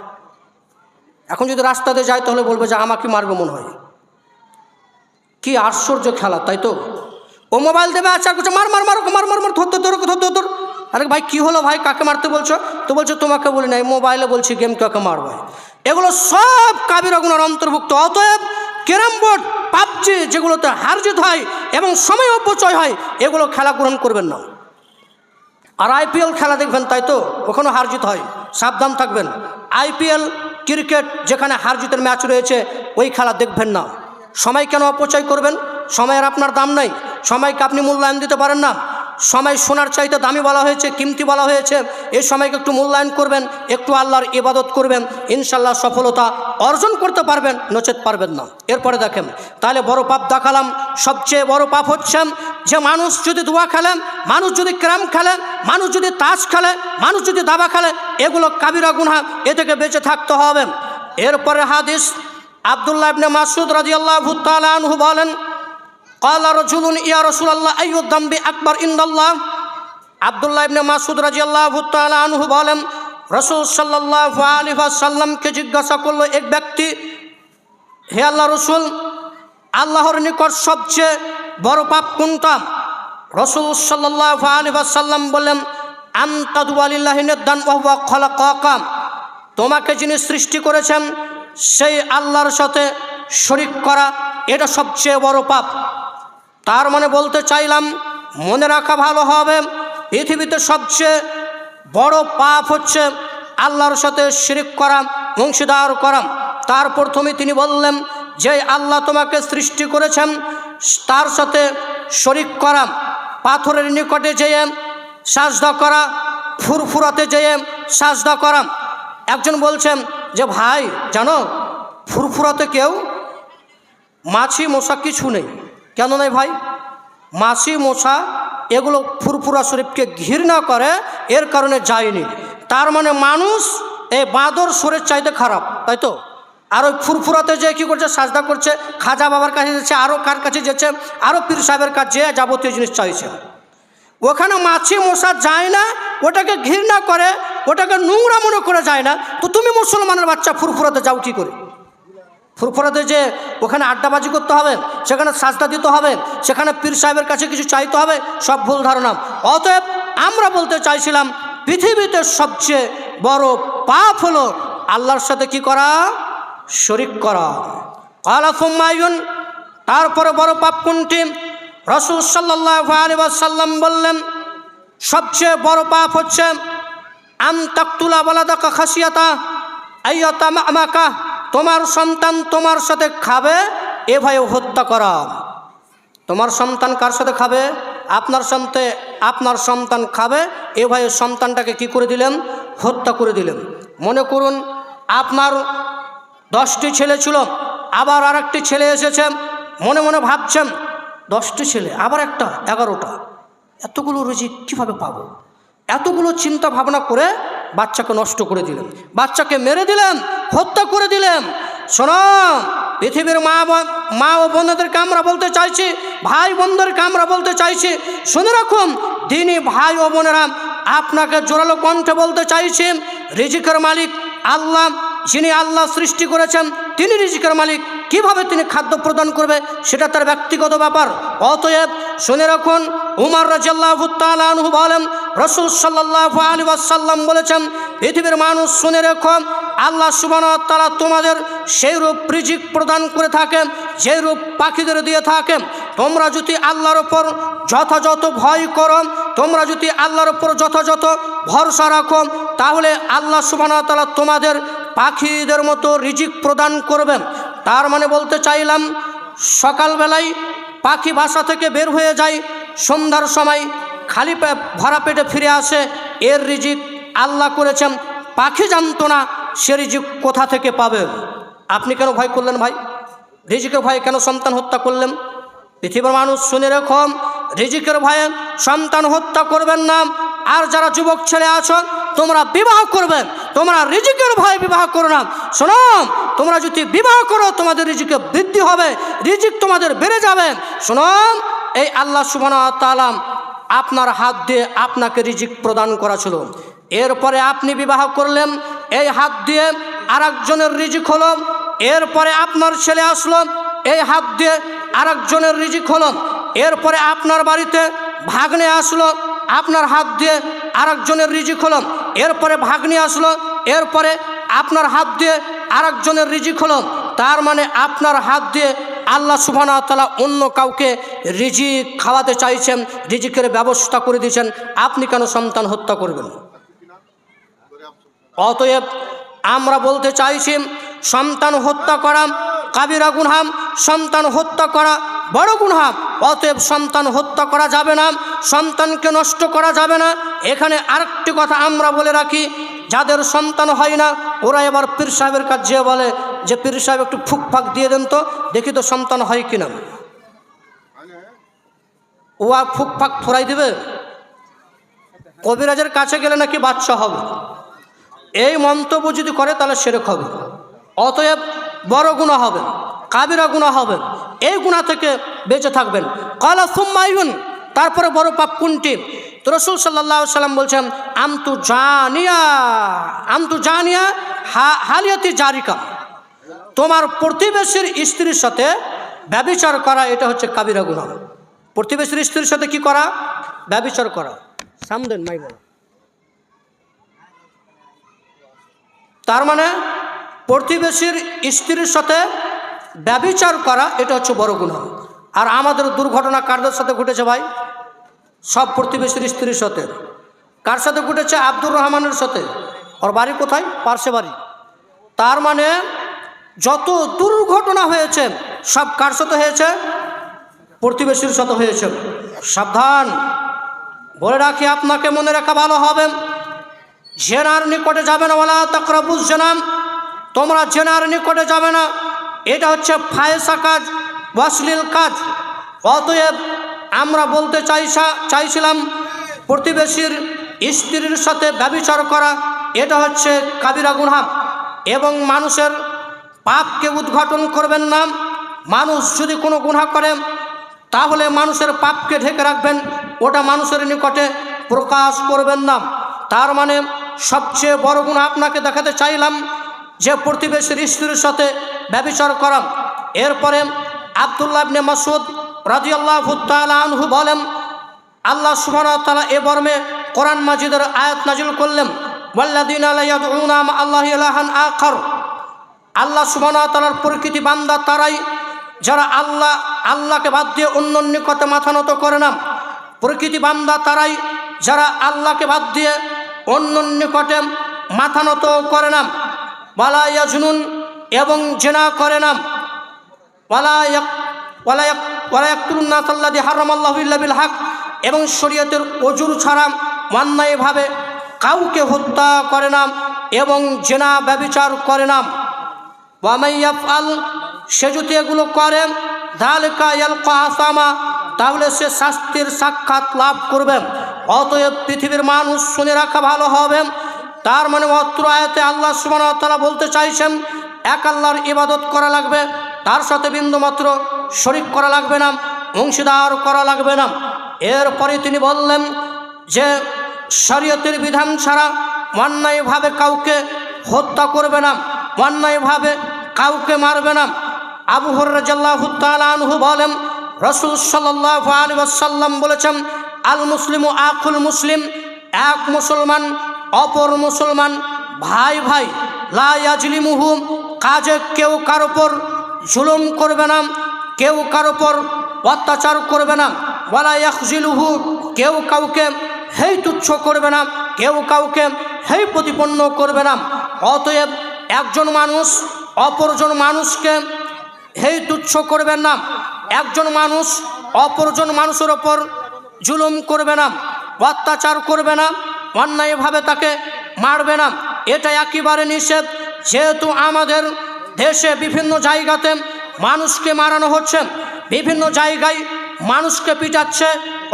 এখন যদি রাস্তাতে যায় তাহলে বলবে যে আমাকে মারবে মনে হয়। কি আশ্চর্য খেলা, তাই তো? ও মোবাইল দেবে, আচার করছে, মার মার মার মার মার মার, ধরতে ধর ধরতে ধর। আরে ভাই কি হলো ভাই, কাকে মারতে বলছো? তো বলছো তোমাকে বলি নাই, মোবাইলে বলছি গেম কাকে মারবে। এগুলো সব কাবিরা গুনার অন্তর্ভুক্ত। অতএব ক্যারাম বোর্ড, পাবজি যেগুলোতে হার জিত হয় এবং সময় অপচয় হয় এগুলো খেলা গ্রহণ করবেন না। আর আইপিএল খেলা দেখবেন, তাই তো? ওখানে হার জিত হয়, সাবধান থাকবেন। আইপিএল ক্রিকেট যেখানে হার জিতের ম্যাচ রয়েছে ওই খেলা দেখবেন না। সময় কেন অপচয় করবেন? সময়ের আপনার দাম নাই, সময়কে আপনি মূল্যায়ন দিতে পারেন না। সময় সোনার চাইতে দামি বলা হয়েছে, কিমতি বলা হয়েছে। এই সময়কে একটু মূল্যায়ন করবেন, একটু আল্লাহর ইবাদত করবেন, ইনশাল্লাহ সফলতা অর্জন করতে পারবেন, নচেত পারবেন না। এরপরে দেখেন, তাহলে বড় পাপ দেখালাম। সবচেয়ে বড় পাপ হচ্ছে যে মানুষ যদি জুয়া খেলে, মানুষ যদি ক্যারাম খেলে, মানুষ যদি তাস খেলে, মানুষ যদি দাবা খেলে, এগুলো কাবিরা গুনাহ, এ থেকে বেঁচে থাকতে হবে। এরপরে হাদিস, আব্দুল্লাহ ইবনে মাসউদ রাদিয়াল্লাহু তাআলা আনহু বলেন, ক্বালা রাজুলুন ইয়া রাসূলুল্লাহ আইয়ু যামবি আকবার ইনদাল্লাহ। আব্দুল্লাহ ইবনে মাসউদ রাদিয়াল্লাহু তাআলা আনহু বলেন, রাসূল সাল্লাল্লাহু আলাইহি ওয়াসাল্লামকে জিজ্ঞাসা করলো এক ব্যক্তি, হে আল্লাহর রাসূল, আল্লাহর নিকট সবচেয়ে বড় পাপ কোনটা? রাসূল সাল্লাল্লাহু আলাইহি ওয়াসাল্লাম বললেন, আনতা দুআলিল্লাহি নিদ্দান ওয়া হুয়া খালাকাকা। তোমাকে যিনি সৃষ্টি করেছেন সেই আল্লাহর সাথে শরীক করা, এটা সবচেয়ে বড় পাপ। তার মানে বলতে চাইলাম, মনে রাখা ভালো হবে, পৃথিবীতে সবচেয়ে বড় পাপ হচ্ছে আল্লাহর সাথে শিরক করা, অংশীদার করা। তার প্রথমে তিনি বললেন যে আল্লাহ তোমাকে সৃষ্টি করেছেন তার সাথে শরীক করা, পাথরের নিকটে যেয়ে সাজদা করা, ফুরফুরাতে যেয়ে সাজদা করা। একজন বলছেন যে ভাই জানো, ফুরফুরাতে কেউ মাছি মশা কিছু নেই। কেন নেই ভাই? মাছি মশা এগুলো ফুরফুরা শরীফকে ঘৃণা করে, এর কারণে যায়নি। তার মানে মানুষ এই বাঁদর শরীর চাইতে খারাপ, তাই তো? আর ওই ফুরফুরাতে যে কী করছে, সাজদা করছে, খাজা বাবার কাছে যাচ্ছে, আরও কার কাছে যাচ্ছে, আরও পীর সাহেবের কাছে যাবতীয় জিনিস চাইছে। ওখানে মাছি মশা যায় না, ওটাকে ঘৃণা করে, ওটাকে নোংরা মনে করে যায় না। তো তুমি মুসলমানের বাচ্চা ফুরফুরাতে যাও কী করে? ফুরফুরাতে যে ওখানে আড্ডাবাজি করতে হবে, সেখানে সাজদা দিতে হবে, সেখানে পীর সাহেবের কাছে কিছু চাইতে হবে, সব ভুল ধারণা। অতএব আমরা বলতে চাইছিলাম, পৃথিবীতে সবচেয়ে বড় পাপ হলো আল্লাহর সাথে কি করা? শরীক করা। ক্বালা সুম্মা আইয়ুন, তারপরে বড় পাপ কোনটি? রাসূল সাল্লাল্লাহু আলাইহি ওয়াসাল্লাম বললেন, সবচেয়ে বড় পাপ হচ্ছে আন তাকতুলা ওয়ালাদাকা খাশিয়াতা আইয়াতামাকা, তোমার সন্তান তোমার সাথে খাবে এ ভয়ে হত্যা করা। তোমার সন্তান কার সাথে খাবে? আপনার সন্তান খাবে এ ভয়ে সন্তানটাকে কি করে দিলেন? হত্যা করে দিলেন। মনে করুন আপনার 10টি ছেলে ছিল, আবার আরেকটি ছেলে এসেছে, মনে মনে ভাবছেন 10টি ছেলে আবার একটা 11টা, এতগুলো রুজি কীভাবে পাবো? এতগুলো চিন্তা ভাবনা করে বাচ্চাকে নষ্ট করে দিলেন, বাচ্চাকে মেরে দিলেন, হত্যা করে দিলেন। শোনো, পৃথিবীর মা ও বোনদেরকে আমরা বলতে চাইছি, ভাই বোনদেরকে আমরা বলতে চাইছি, শুনে রাখুন দিনী ভাই ও বোনেরা, আপনাকে জোরালো কণ্ঠে বলতে চাইছি, রিজিকের মালিক আল্লাহ, যিনি আল্লাহ সৃষ্টি করেছেন তিনি রিজিকের মালিক। কিভাবে তিনি খাদ্য প্রদান করবে সেটা তার ব্যক্তিগত ব্যাপার। অতএব শুনে রাখুন, উমর রাদিয়াল্লাহু তাআলা আনহু বলেন, রাসূল সাল্লাল্লাহু আলাইহি ওয়াসাল্লাম বলেছেন, পৃথিবীর মানুষ শুনে রেখো, আল্লাহ সুবহানাহু ওয়া তাআলা তোমাদের সেই রূপ রিজিক প্রদান করে থাকেন যে রূপ পাখিদের দিয়ে থাকেন। তোমরা যদি আল্লাহর ওপর যথাযথ ভয় করো, তোমরা যদি আল্লাহর ওপর যথাযথ ভরসা রাখো, তাহলে আল্লাহ সুবহানাহু ওয়া তাআলা তোমাদের পাখিদের মতো রিজিক প্রদান করবেন। তার মানে বলতে চাইলাম, সকালবেলায় পাখি বাসা থেকে বের হয়ে যায়, সন্ধ্যার সময় খালি ভরা পেটে ফিরে আসে, এর রিজিক আল্লাহ করেছেন। পাখি জানতো না সে রিজিক কোথা থেকে পাবে। আপনি কেন ভয় করলেন ভাই? রিজিকের ভয়ে কেন সন্তান হত্যা করলেন? পৃথিবীর মানুষ শুনে রেখো, রিজিকের ভয়ে সন্তান হত্যা করবেন না। আর যারা যুবক ছেলে আছো, তোমরা বিবাহ করবে, তোমরা রিজিকের ভয়ে বিবাহ করো না। শোনো, তোমরা যদি বিবাহ করো তোমাদের রিজিকে বৃদ্ধি হবে, রিজিক তোমাদের বেড়ে যাবে। শোনো, এই আল্লাহ সুবহানাহু ওয়া তাআলা আপনার হাত দিয়ে আপনাকে রিজিক প্রদান করা ছিল। এরপরে আপনি বিবাহ করলেন, এই হাত দিয়ে আরেকজনের রিজিক হলো। এরপরে আপনার ছেলে আসলো, এই হাত দিয়ে আরেকজনের রিজিক হলো। এরপরে আপনার বাড়িতে ভাগ্নে আসলো, আপনার হাত দিয়ে আরেকজনের রিজিক হলো। এরপরে ভাগ্নি আসলো, এরপরে আপনার হাত দিয়ে আরেকজনের রিজিক হলো। তার মানে আপনার হাত দিয়ে আল্লাহ সুবহানাহু ওয়া তাআলা অন্য কাউকে রিজিক খাওয়াতে চাইছেন, রিজিকের ব্যবস্থা করে দিয়েছেন। আপনি কেন সন্তান হত্যা করবেন? অতএব আমরা বলতে চাইছি, সন্তান হত্যা করা কাবিরা গুনাহ, সন্তান হত্যা করা বড় গুনাহ। অতএব সন্তান হত্যা করা যাবে না, সন্তানকে নষ্ট করা যাবে না। এখানে আরেকটি কথা আমরা বলে রাখি, যাদের সন্তান হয় না ওরা এবার পীর সাহেবের কাছে যেয়ে বলে যে পীর সাহেব একটু ফুকফাক দিয়ে দেন তো, দেখি তো সন্তান হয় কিনা। ও আর ফুকফাক থোড়াই দিবে? কবিরাজের কাছে গেলে নাকি বাচ্চা হবে, এই মন্তব্য যদি করে তাহলে শিরক হবে। অতএব বড় গুনাহ হবে, কাবিরা গুনাহ হবে, এই গুনাহ থেকে বেঁচে থাকবেন। ক্বালা সুম্মা আইয়ুন, তারপরে বড় পাপ কোনটি? তো রাসূল সাল্লাল্লাহু আলাইহি ওয়াসাল্লাম বলছেন, আমতু জানিয়া হালিয়াতি জারিকা, তোমার প্রতিবেশীর স্ত্রীর সাথে ব্যভিচার করা, এটা হচ্ছে কাবিরা গুনাহ। প্রতিবেশীর স্ত্রীর সাথে কি করা? ব্যভিচার করা। সামদেন মাই বল, তার মানে প্রতিবেশীর স্ত্রীর সাথে ব্যভিচার করা, এটা হচ্ছে বড় গুনাহ। আর আমাদের দুর্ঘটনা কারদের সাথে ঘটেছে ভাই? সব প্রতিবেশীর স্ত্রীর সাথে। কার সাথে ঘটেছে? আব্দুর রহমানের সাথে। ওর বাড়ি কোথায়? পার্শ্বে বাড়ি। তার মানে যত দুর্ঘটনা হয়েছে সব কার সাথে হয়েছে? প্রতিবেশীর সাথে হয়েছে। সাবধান, বলে রাখি, আপনাকে মনে রাখা ভালো হবে, জেনার নিকটে যাবে না। ওয়ালা তাকরাবুজ জিনা, তোমরা জেনার নিকটে যাবে না। এটা হচ্ছে ফায়সা কাজ, অশ্লীল কাজ। অতএব আমরা বলতে চাইছিলাম প্রতিবেশীর স্ত্রীর সাথে ব্যভিচার করা, এটা হচ্ছে কাবিরা গুনাহ। এবং মানুষের পাপকে উদ্ঘাটন করবেন না। মানুষ যদি কোনো গুনাহ করে তাহলে মানুষের পাপকে ঢেকে রাখবেন, ওটা মানুষের নিকটে প্রকাশ করবেন না। তার মানে সবচেয়ে বড় গুনাহ আপনাকে দেখাতে চাইলাম যে প্রতিবেশীর স্ত্রীর সাথে ব্যভিচার করা। এরপরে আব্দুল্লাহ ইবনে মাসউদ রাদিয়াল্লাহু তাআলা আনহু বলেন, আল্লাহ সুবহানাহু ওয়া তাআলা এ মর্মে কোরআন মাজিদের আয়াত নাজিল করলেন, ওয়াল্লাযীনা লা ইয়াদউনা মা আল্লাহি ইলাহান আখার। আল্লাহ সুবহানাহু ওয়া তাআলার প্রকৃতি বান্দা তারাই যারা আল্লাহকে বাদ দিয়ে অন্যের নিকটে মাথা নত করে না। প্রকৃতি বান্দা তারাই যারা আল্লাহকে বাদ দিয়ে অন্যের নিকটে মাথা নত করে না। ওয়ালা ইয়াজনুন, এবং জিনা করে না। ওয়ালা ইয়াকতুলুন নাস আল্লাযী হারামাল্লাহু ইল্লা বিল হক, এবং শরীয়তের ওজুর ছাড়া অন্যায়ভাবে কাউকে হত্যা করে না এবং জিনা ব্যভিচার করে না। ওয়া মান ইয়াফআল, সে যদি এগুলো করে, যালিকা ইয়ালকা আসামা, তাহলে সে শাস্তির সাক্ষাৎ লাভ করবে। অতএব পৃথিবীর মানুষ শুনে রাখা ভালো হবে। তার মানে অত্র আয়াতে আল্লাহ সুবহানাহু ওয়া তাআলা বলতে চাইছেন এক আল্লাহর ইবাদত করা লাগবে, তার সাথে বিন্দুমাত্র শরীক করা লাগবে না, অংশীদার করা লাগবে না। এরপরে তিনি বললেন যে শরীয়তের বিধান ছাড়া অন্যায়ভাবে কাউকে হত্যা করবে না, অন্যায়ভাবে কাউকে মারবে না। আবু হুরায়রা রাদিয়াল্লাহু তাআলা আনহু বলেন, রাসূল সাল্লাল্লাহু আলাইহি ওয়াসাল্লাম বলেছেন, আল মুসলিমু আখুল মুসলিম, এক মুসলমান অপর মুসলমান ভাই ভাই। লা ইয়াজলিমুহু, কাজে কেউ কার ওপর জুলুম করবে না, কেউ কার ওপর অত্যাচার করবে না। ওয়ালা ইয়াখজিলুহু, কেউ কাউকে হেয় তুচ্ছ করবে না, কেউ কাউকে হেয় প্রতিপন্ন করবে না। অতএব একজন মানুষ অপরজন মানুষকে হেয় তুচ্ছ করবেন না, একজন মানুষ অপরজন মানুষের ওপর জুলুম করবে না। অত্যাচার করবে না, অন্যায়ভাবে তাকে মারবে না, এটা একেবারে নিষেধ। যেহেতু আমাদের দেশে বিভিন্ন জায়গাতে মানুষকে মারানো হচ্ছে, বিভিন্ন জায়গায় মানুষকে পিটাচ্ছে,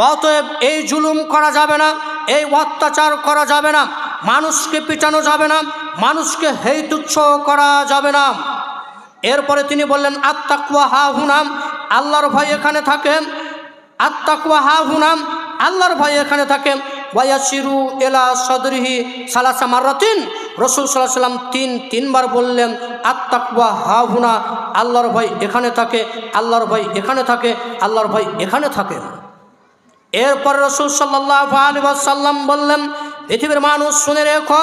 অতএব এই জুলুম করা যাবে না, এই অত্যাচার করা যাবে না, মানুষকে পিটানো যাবে না, মানুষকে হেয়তুচ্ছ করা যাবে না। এরপরে তিনি বললেন আত্তাকওয়া হা হুনাম, আল্লাহর ভয় এখানে থাকে। আত্তাকওয়া হা হুনাম, আল্লাহর ভয় এখানে থাকে। ওয়ায়াসিরু এলা সদরিহি সালাসা মাররাতিন, রাসূল সাল্লাল্লাহু আলাইহি ওয়াসাল্লাম তিনবার বললেন আত্তাকওয়া হা হুনা, আল্লাহর ভয় এখানে থাকে, আল্লাহর ভয় এখানে থাকে, আল্লাহর ভয় এখানে থাকে। এরপর রাসূল সাল্লাল্লাহু আলাইহি ওয়াসাল্লাম বললেন, পৃথিবীর মানুষ শুনে রেখো,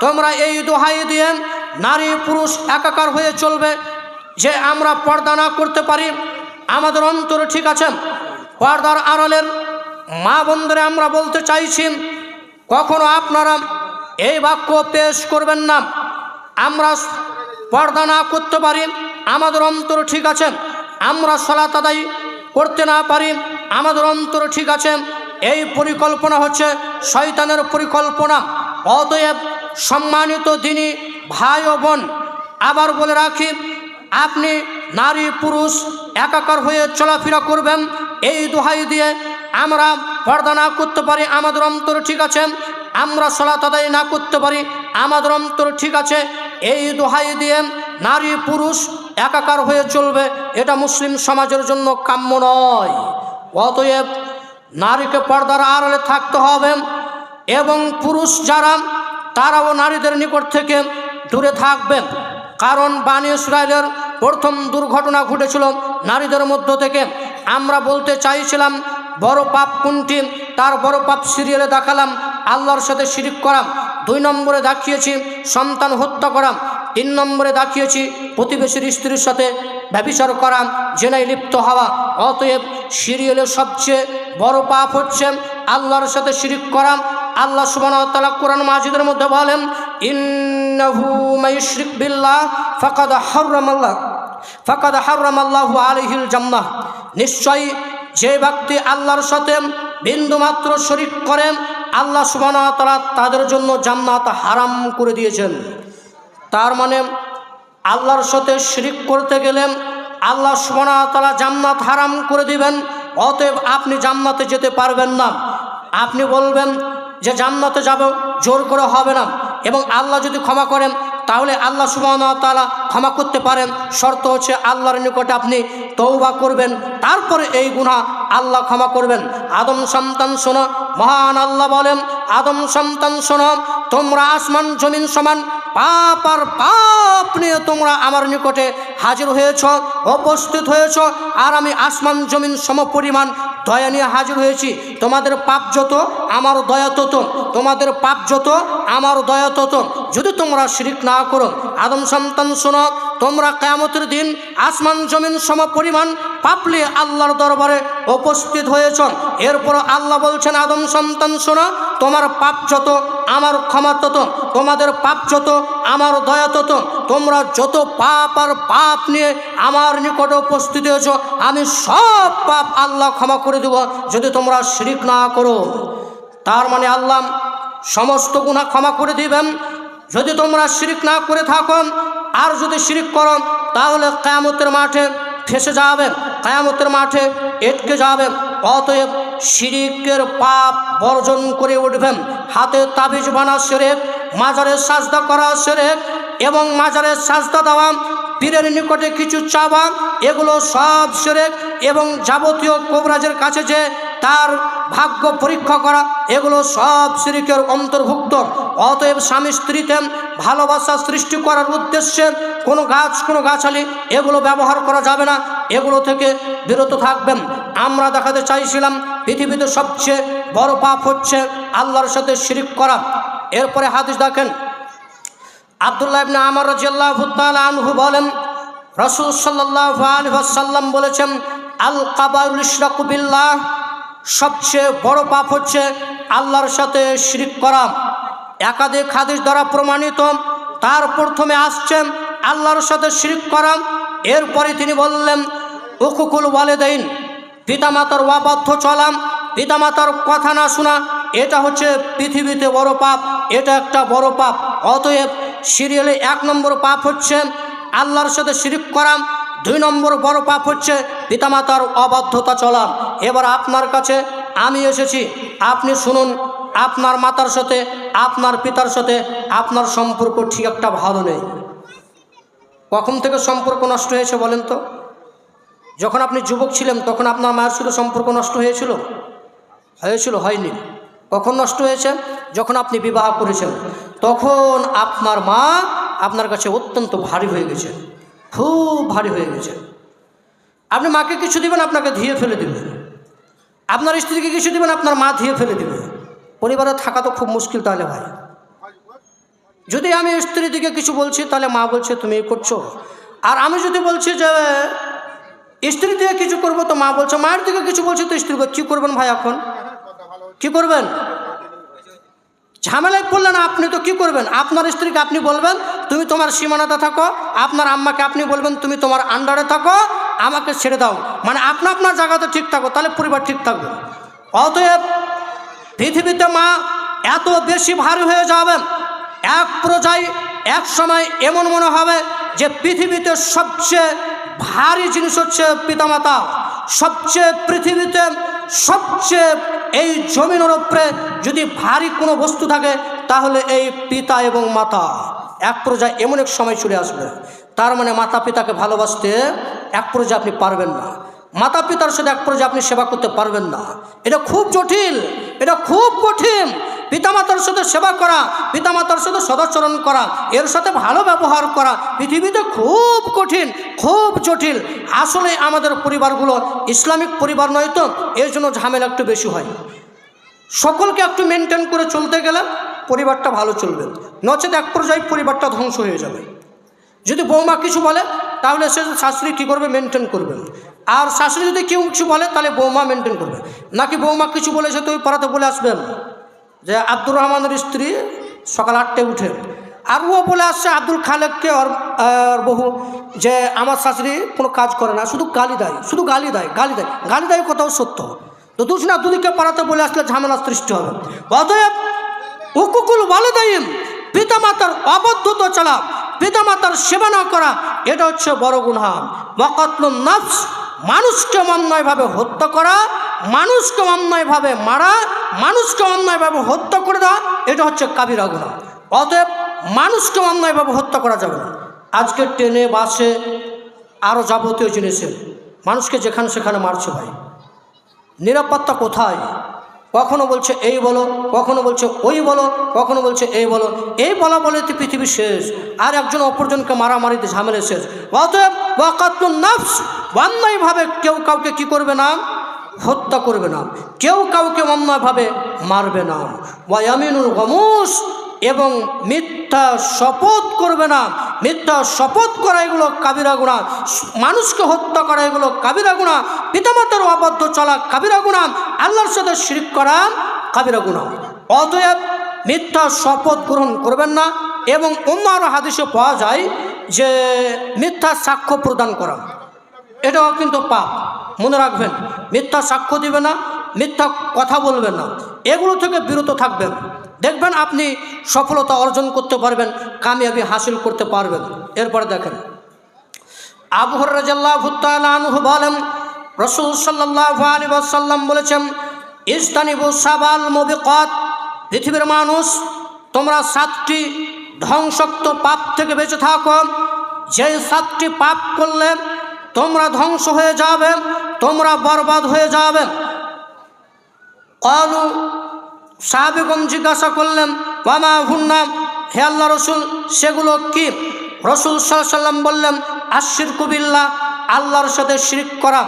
তোমরা এই দোহাই দিয়ে নারী পুরুষ একাকার হয়ে চলবে। যে আমরা পর্দা না করতে পারি, আমাদের অন্তরে ঠিক আছে, পর্দার আড়ালের মা বোনদের আমরা বলতে চাইছি, কখনো আপনারা এই বাক্য পেশ করবেন না, আমরা পর্দা না করতে পারি, আমাদের অন্তরে ঠিক আছে, আমরা সালাত আদায় করতে না পারি, আমাদের অন্তরে ঠিক আছে, এই পরিকল্পনা হচ্ছে শয়তানের পরিকল্পনা। অতএব সম্মানিত দিনী ভাই ও বোন, আবার বলে রাখি, আপনি নারী পুরুষ একাকার হয়ে চলাফেরা করবেন এই দোহাই দিয়ে। আমরা পর্দা না করতে পারি, আমাদের অন্তর ঠিক আছে, আমরা সালাত আদায় না করতে পারি, আমাদের অন্তর ঠিক আছে, এই দোহাই দিয়ে নারী পুরুষ একাকার হয়ে চলবে, এটা মুসলিম সমাজের জন্য কাম্য নয়। অতএব নারীকে পর্দার আড়ালে থাকতে হবে এবং পুরুষ যারা তারাও নারীদের নিকট থেকে দূরে থাকবেন। কারণ বনী ইসরাইলের প্রথম দুর্ঘটনা ঘটেছিল নারীদের মধ্য থেকে। আমরা বলতে চাইছিলাম বড় পাপ কোনটি, তার বড় পাপ সিরিয়ালে দেখালাম আল্লাহর সাথে শিরিক করা, 2 নম্বরে দেখিয়েছি সন্তান হত্যা করা, 3 নম্বরে দেখিয়েছি প্রতিবেশীর স্ত্রীর সাথে ব্যভিচার করা, জেনায় লিপ্ত হওয়া। অতএব সিরিয়ালের সবচেয়ে বড় পাপ হচ্ছে আল্লাহর সাথে শিরিক করা। আল্লাহ সুবহানাহু ওয়া তাআলা কোরআন মাজিদের মধ্যে বলেন, ইন্নাহু মায়ুশরিক বিল্লাহ ফাকাদ হারামাল্লাহু আলাইহিল জান্নাহ, নিশ্চয়ই যে ব্যক্তি আল্লাহর সাথে বিন্দুমাত্র শরিক করেন, আল্লাহ সুবহানাহু ওয়া তাআলা তাদের জন্য জান্নাত হারাম করে দিয়েছেন। তার মানে আল্লাহর সাথে শিরিক করতে গেলে আল্লাহ সুবহানাহু ওয়া তাআলা জান্নাত হারাম করে দিবেন। অতএব আপনি জান্নাতে যেতে পারবেন না। আপনি বলবেন যে জান্নাতে যাব, জোর করে হবে না। এবং আল্লাহ যদি ক্ষমা করেন তাহলে আল্লাহ সুবহানাহু ওয়া তাআলা ক্ষমা করতে পারেন, শর্ত হচ্ছে আল্লাহর নিকটে আপনি তওবা করবেন, তারপরে এই গুনাহ আল্লাহ ক্ষমা করবেন। আদম সন্তান শোনো, মহান আল্লাহ বলেন, আদম সন্তান শোনো, তোমরা আসমান জমিন সমান পাপ আর পাপ নিয়ে তোমরা আমার নিকটে হাজির হয়েছ, উপস্থিত হয়েছ, আর আমি আসমান জমিন সমপরিমাণ দয়া নিয়ে হাজির হয়েছি। তোমাদের পাপ যত আমার দয়া তত, তোমাদের পাপ যত আমার দয়া তত, যদি তোমরা শিরিক না করো। আদম সন্তান শোনো, তোমরা কিয়ামতের দিন আসমান জমিন সমপরিমাণ পাপ নিয়ে আল্লাহর দরবারে উপস্থিত হয়েছ। এরপর আল্লাহ বলছেন, আদম সন্তান শোনো, তোমার পাপ যত আমার ক্ষমা তত, তোমাদের পাপ যত আমার দয়া তত, তোমরা যত পাপ আর পাপ নিয়ে আমার নিকটে উপস্থিত হয়েছ, আমি সব পাপ আল্লাহ ক্ষমা করে দেব যদি তোমরা শিরিক না করো। তার মানে আল্লাহ সমস্ত গুনাহ ক্ষমা করে দিবেন যদি তোমরা শিরিক না করে থাকো। আর যদি শিরিক করো তাহলে কিয়ামতের মাঠে ফেসে যাবে, কিয়ামতের মাঠে এটকে যাবে। অতএব শিরিকের পাপ বর্জন করে উঠবেন। হাতে তাবিজ বানা শিরক, মাজারে সাজদা করা শিরক, এবং মাজারে সাজদা দেওয়া, পীরের নিকটে কিছু চাওয়া, এগুলো সব শিরক। এবং যাবতীয় কবিরাজের কাছে যে তার ভাগ্য পরীক্ষা করা, এগুলো সব শিরকের অন্তর্ভুক্ত। অতএব স্বামী স্ত্রীতে ভালোবাসা সৃষ্টি করার উদ্দেশ্যে কোনো গাছ কোনো গাছালি এগুলো ব্যবহার করা যাবে না, এগুলো থেকে বিরত থাকবেন। আমরা দেখাতে চাইছিলাম পৃথিবীতে সবচেয়ে বড় পাপ হচ্ছে আল্লাহর সাথে শিরিক করা। এরপরে হাদিস দেখেন, আব্দুল্লাহ ইবনে আমর রাদিয়াল্লাহু তাআলা আনহু বলেন, রাসূল সাল্লাল্লাহু আলাইহি ওয়াসাল্লাম বলেছেন, আল কাবায়রুল ইশরাকু বিল্লাহ, সবচেয়ে বড় পাপ হচ্ছে আল্লাহর সাথে শিরিক করা। একাধিক হাদিস দ্বারা প্রমাণিত। তার প্রথমে আসছেন আল্লাহর সাথে শিরিক করা। এরপরে তিনি বললেন উকুকুল ওয়ালিদাইন, পিতামাতার অবাধ্য চলা, পিতামাতার কথা না শোনা, এটা হচ্ছে পৃথিবীতে বড় পাপ, এটা একটা বড় পাপ। অতএব সিরিয়ালে 1 নম্বর পাপ হচ্ছে আল্লাহর সাথে শিরক করা, 2 নম্বর বড় পাপ হচ্ছে পিতামাতার অবাধ্যতা চলা। এবার আপনার কাছে আমি এসেছি, আপনি শুনুন, আপনার মাতার সাথে আপনার পিতার সাথে আপনার সম্পর্ক ঠিক একটা ভালো নেই। কখন থেকে সম্পর্ক নষ্ট হয়েছে বলেন তো? যখন আপনি যুবক ছিলেন তখন আপনার মায়ের সাথে সম্পর্ক নষ্ট হয়েছিল? হয়নি। কখন নষ্ট হয়েছে? যখন আপনি বিবাহ করেছেন, তখন আপনার মা আপনার কাছে অত্যন্ত ভারী হয়ে গেছে, খুব ভারী হয়ে গেছে। আপনি মাকে কিছু দিবেন, আপনাকে ধুয়ে ফেলে দিবেন। আপনার স্ত্রীকে কিছু দিবেন, আপনার মা ধুয়ে ফেলে দিবে। পরিবারে থাকা তো খুব মুশকিল। তাহলে ভাই, যদি আমি স্ত্রীর দিকে কিছু বলছি তাহলে মা বলছে তুমি করছো, আর আমি যদি বলছি যে স্ত্রী দিকে কিছু করবো তো মা বলছে, মায়ের দিকে কিছু বলছি তো স্ত্রী কী করবেন ভাই? এখন কি করবেন? ঝামেলায় পড়লেন আপনি, তো কি করবেন? আপনার স্ত্রীকে আপনি বলবেন তুমি তোমার সীমানাতে থাকো, আপনার আম্মাকে আপনি বলবেন তুমি তোমার আন্ডারে থাকো, আমাকে ছেড়ে দাও। মানে আপনার জায়গাতে ঠিক থাকো, তাহলে পরিবার ঠিক থাকবে। অতএব পৃথিবীতে মা এত বেশি ভারী হয়ে যাবে, এক পর্যায়ে এক সময় এমন মনে হবে যে পৃথিবীতে সবচেয়ে ভারী জিনিস হচ্ছে পিতামাতা। পৃথিবীতে সবচেয়ে এই জমিনের উপরে যদি ভারী কোনো বস্তু থাকে তাহলে এই পিতা এবং মাতা। এক পর্যায়ে এমন এক সময় চলে আসবে, তার মানে মাতা পিতাকে ভালোবাসতে এক পর্যায়ে আপনি পারবেন না, মাতা পিতার সাথে এক পর্যায়ে আপনি সেবা করতে পারবেন না। এটা খুব জটিল, এটা খুব কঠিন। পিতামাতার সাথে সেবা করা, পিতামাতার সাথে সদাচরণ করা, এর সাথে ভালো ব্যবহার করা পৃথিবীতে খুব কঠিন, খুব জটিল। আসলে আমাদের পরিবারগুলো ইসলামিক পরিবার নয়, তো এর জন্য ঝামেলা একটু বেশি হয়। সকলকে একটু মেনটেন করে চলতে গেলে পরিবারটা ভালো চলবে, নচেত এক পর্যায়ে পরিবারটা ধ্বংস হয়ে যাবে। যদি বৌমা কিছু বলে তাহলে সে শাশুড়ি কী করবে? মেনটেন করবে। আর শাশুড়ি যদি কেউ কিছু বলে তাহলে বৌমা মেনটেন করবে। নাকি বৌমা কিছু বলেছে তো ওই পাড়াতে বলে আসবেন যে আব্দুর রহমানের স্ত্রী সকাল 8টায় উঠে, আর ও বলে আসছে আব্দুল খালেককে আর বহু যে আমার শাশুড়ি কোনো কাজ করে না, শুধু গালি দেয়, শুধু গালি দেয়, গালি দেয়, গালি দেয়, কোথাও সত্য। তো দুজনা দুদিকে পাড়াতে বলে আসলে ঝামেলা সৃষ্টি হবে। অতএব উকুকুল ওয়ালিদাইন, পিতামাতার অবাধ্যতা চলা, পিতামাতার সেবা না করা, এটা হচ্ছে বড় গুনাহ। ওয়াকাতলুন নাফস, মানুষকে অন্যায়ভাবে হত্যা করা, মানুষকে অন্যায়ভাবে মারা, মানুষকে অন্যায়ভাবে হত্যা করে দেওয়া, এটা হচ্ছে কাবিরা গুনাহ। অতএব মানুষকে অন্যায়ভাবে হত্যা করা যাবে না। আজকে ট্রেনে বাসে আরও যাবতীয় জিনিসে মানুষকে যেখানে সেখানে মারছে ভাই, নিরাপত্তা কোথায়? কখনো বলছে এই বলো, কখনো বলছে ওই বলো, কখনো বলছে এই বলো। এই বলা বলে তো পৃথিবী শেষ, আর একজন অপরজনকে মারামারিতে ঝামেলা শেষ। অতএব ওয়াকাতলুন নাফস, অন্যায়ভাবে কেউ কাউকে কি করবে না? হত্যা করবে না, কেউ কাউকে অন্যায়ভাবে মারবে না। ওয়া ইয়ামিনুল গমুস, এবং মিথ্যা শপথ করবে না। মিথ্যা শপথ করা এগুলো কাবিরা গুনাহ, মানুষকে হত্যা করা এগুলো কাবিরা গুনাহ, পিতামাতার অবাধ্য চলা কাবিরা গুনাহ, আল্লাহর সাথে শিরক করা কাবিরা গুনাহ। অতএব মিথ্যা শপথ গ্রহণ করবেন না। এবং অন্য আরও হাদিসে পাওয়া যায় যে মিথ্যা সাক্ষ্য প্রদান করা, এটাও কিন্তু পাপ। মনে রাখবেন, মিথ্যা সাক্ষ্য দিবে না, মিথ্যা কথা বলবেন না, এগুলো থেকে বিরত থাকবেন। দেখবেন আপনি সফলতা অর্জন করতে পারবেন, কামিয়াবি হাসিল করতে পারবেন। এরপরে দেখেন, আবু হুরায়রা রাদিয়াল্লাহু তাআলা আনহু বলেন, রাসূল সাল্লাল্লাহু আলাইহি ওয়াসাল্লাম বলেছেন, ইজতানিবু সাবাল মুবিকাত, পৃথিবীর মানুষ তোমরা 7টি ধ্বংসাত্মক পাপ থেকে বেঁচে থাকো। যে 7টি পাপ করলে তোমরা ধ্বংস হয়ে যাবে, তোমরা বরবাদ হয়ে যাবে। ক্বালু, সাহাবীগণ জিজ্ঞাসা করলেন, ওয়া মা হুন্না, হে আল্লাহ রসুল সেগুলো কি? রাসূল সাল্লাল্লাহু আলাইহি ওয়াসাল্লাম বললেন, আশরিকু বিল্লাহ, আল্লাহর সাথে শিরক করা।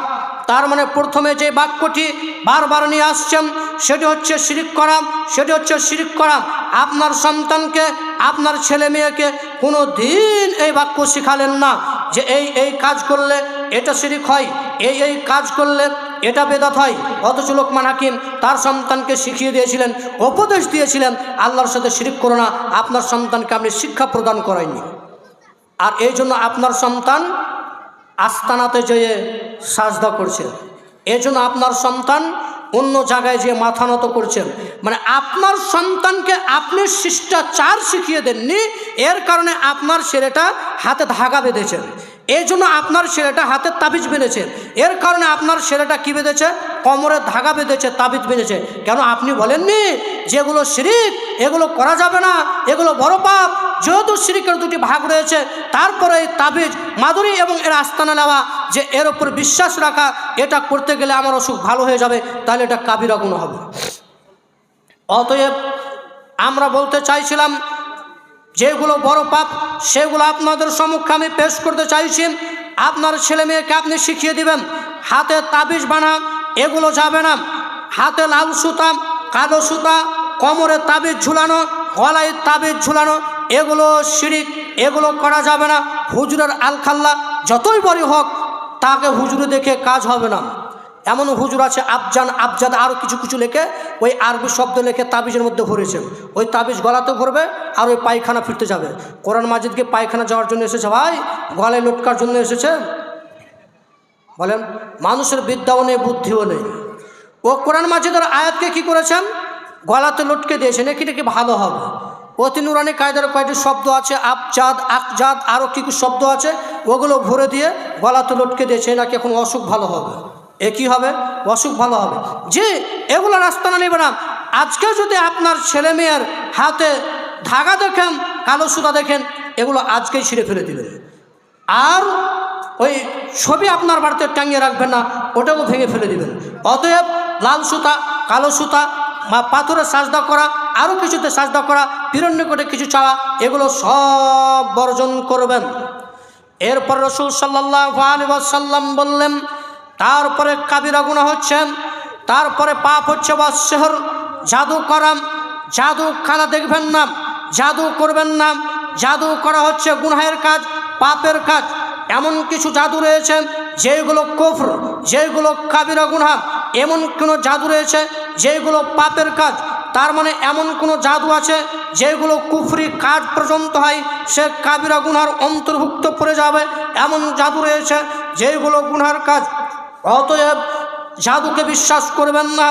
তার মানে প্রথমে যে বাক্যটি বারবার নিয়ে আসছেন সেটি হচ্ছে শিরক করা, সেটি হচ্ছে শিরক করা। আপনার সন্তানকে, আপনার ছেলে মেয়েকে কোনো দিন এই বাক্য শিখালেন না যে এই কাজ করলে এটা শিরক হয়, এই কাজ করলে এটা বেদাত হয়। অথচ লোকমান হাকিম তার সন্তানকে শিখিয়ে দিয়েছিলেন, উপদেশ দিয়েছিলেন, আল্লাহর সাথে শিরক করো না। আপনার সন্তানকে আপনি শিক্ষা প্রদান করায়নি, আর এই জন্য আপনার সন্তান আস্তানাতে যেয়ে সাজদা করছে। এই জন্য আপনার সন্তান অন্য জায়গায় যে মাথা নত করছেন, মানে আপনার সন্তানকে আপনি শিষ্টাচার শিখিয়ে দেননি, এর কারণে আপনার ছেলেটা হাতে ধাগা বেঁধেছেন। এই জন্য আপনার ছেলেটা হাতে তাবিজ বেঁধেছে, এর কারণে আপনার ছেলেটা কী বেঁধেছে, কোমরে ধাগা বেঁধেছে, তাবিজ বেঁধেছে। কেন আপনি বলেননি যেগুলো শিরিক এগুলো করা যাবে না, এগুলো বড় পাপ? যেহেতু শিরিকের দুটি ভাগ রয়েছে, তারপরে এই তাবিজ মাদুরি এবং এর আস্তানা নেওয়া, যে এর ওপর বিশ্বাস রাখা, এটা করতে গেলে আমার অসুখ ভালো হয়ে যাবে, তাহলে এটা কাবিরা গুনাহ হবে। অতএব আমরা বলতে চাইছিলাম যেগুলো বড় পাপ সেগুলো আপনাদের সম্মুখে আমি পেশ করতে চাইছি। আপনার ছেলে মেয়েকে আপনি শিখিয়ে দিবেন হাতে তাবিজ বানা এগুলো যাবে না, হাতে লাল সুতা কালো সুতা কোমরে তাবিজ ঝুলানো গলায় তাবিজ ঝুলানো এগুলো শিরিক, এগুলো করা যাবে না। হুজুরের আলখাল্লা যতই বড় হোক তাকে হুজুরে দেখে কাজ হবে না। এমন হুজুর আছে আবজান আবজাদ আরও কিছু কিছু লেখে ওই আরবি শব্দ লেখে তাবিজের মধ্যে ভরেছে, ওই তাবিজ গলাতে ভরবে আর ওই পায়খানা ফিরতে যাবে। কোরআন মাজিদকে পায়খানা যাওয়ার জন্য এসেছে ভাই, গলায় লটকার জন্য এসেছে? বলেন, মানুষের বিদ্যাও নেই বুদ্ধিও নেই। ও কোরআন মাজিদের আয়াতকে কি করেছেন, গলাতে লটকে দিয়েছেন, এটা কি ভালো হবে? অতি নুরানি কায়দার কয়েকটি শব্দ আছে, আবজাদ আকজাদ আরও কি কি শব্দ আছে, ওগুলো ভরে দিয়ে গলাতে লটকে দিয়েছে, নাকি এখন অসুখ ভালো হবে। এ কী হবে? অসুখ ভালো হবে। যে এগুলো রাস্তা না নেবে না। আজকে যদি আপনার ছেলে মেয়ের হাতে ধাগা দেখেন কালো সুতা দেখেন, এগুলো আজকেই ছিঁড়ে ফেলে দিবেন। আর ওই ছবি আপনার বাড়িতে টাঙিয়ে রাখবেন না, ওটাও ভেঙে ফেলে দিবেন। অতএব লাল সুতা কালো সুতা পাথরে সাজদা করা আরও কিছুতে সাজদা করা পিরন্নিকটে কিছু চাওয়া এগুলো সব বর্জন করবেন। এরপর রাসূল সাল্লাল্লাহু আলাইহি ওয়াসাল্লাম বললেন তারপরে কাবিরা গুনাহ হচ্ছে, তারপরে পাপ হচ্ছে ওয়াসসিহর, জাদু করা। জাদু খানা দেখবেন না, জাদু করবেন না। জাদু করা হচ্ছে গুনাহের কাজ, পাপের কাজ। এমন কিছু জাদু রয়েছে যেগুলো কুফর, যেগুলো কাবিরা গুনাহ। এমন কোনো জাদু রয়েছে যেগুলো পাপের কাজ। তার মানে এমন কোনো জাদু আছে যেগুলো কুফরি কাজ পর্যন্ত হয়, সে কাবিরা গুনার অন্তর্ভুক্ত পড়ে যাবে। এমন জাদু রয়েছে যেগুলো গুনার কাজ। অতএব জাদুকে বিশ্বাস করবেন না।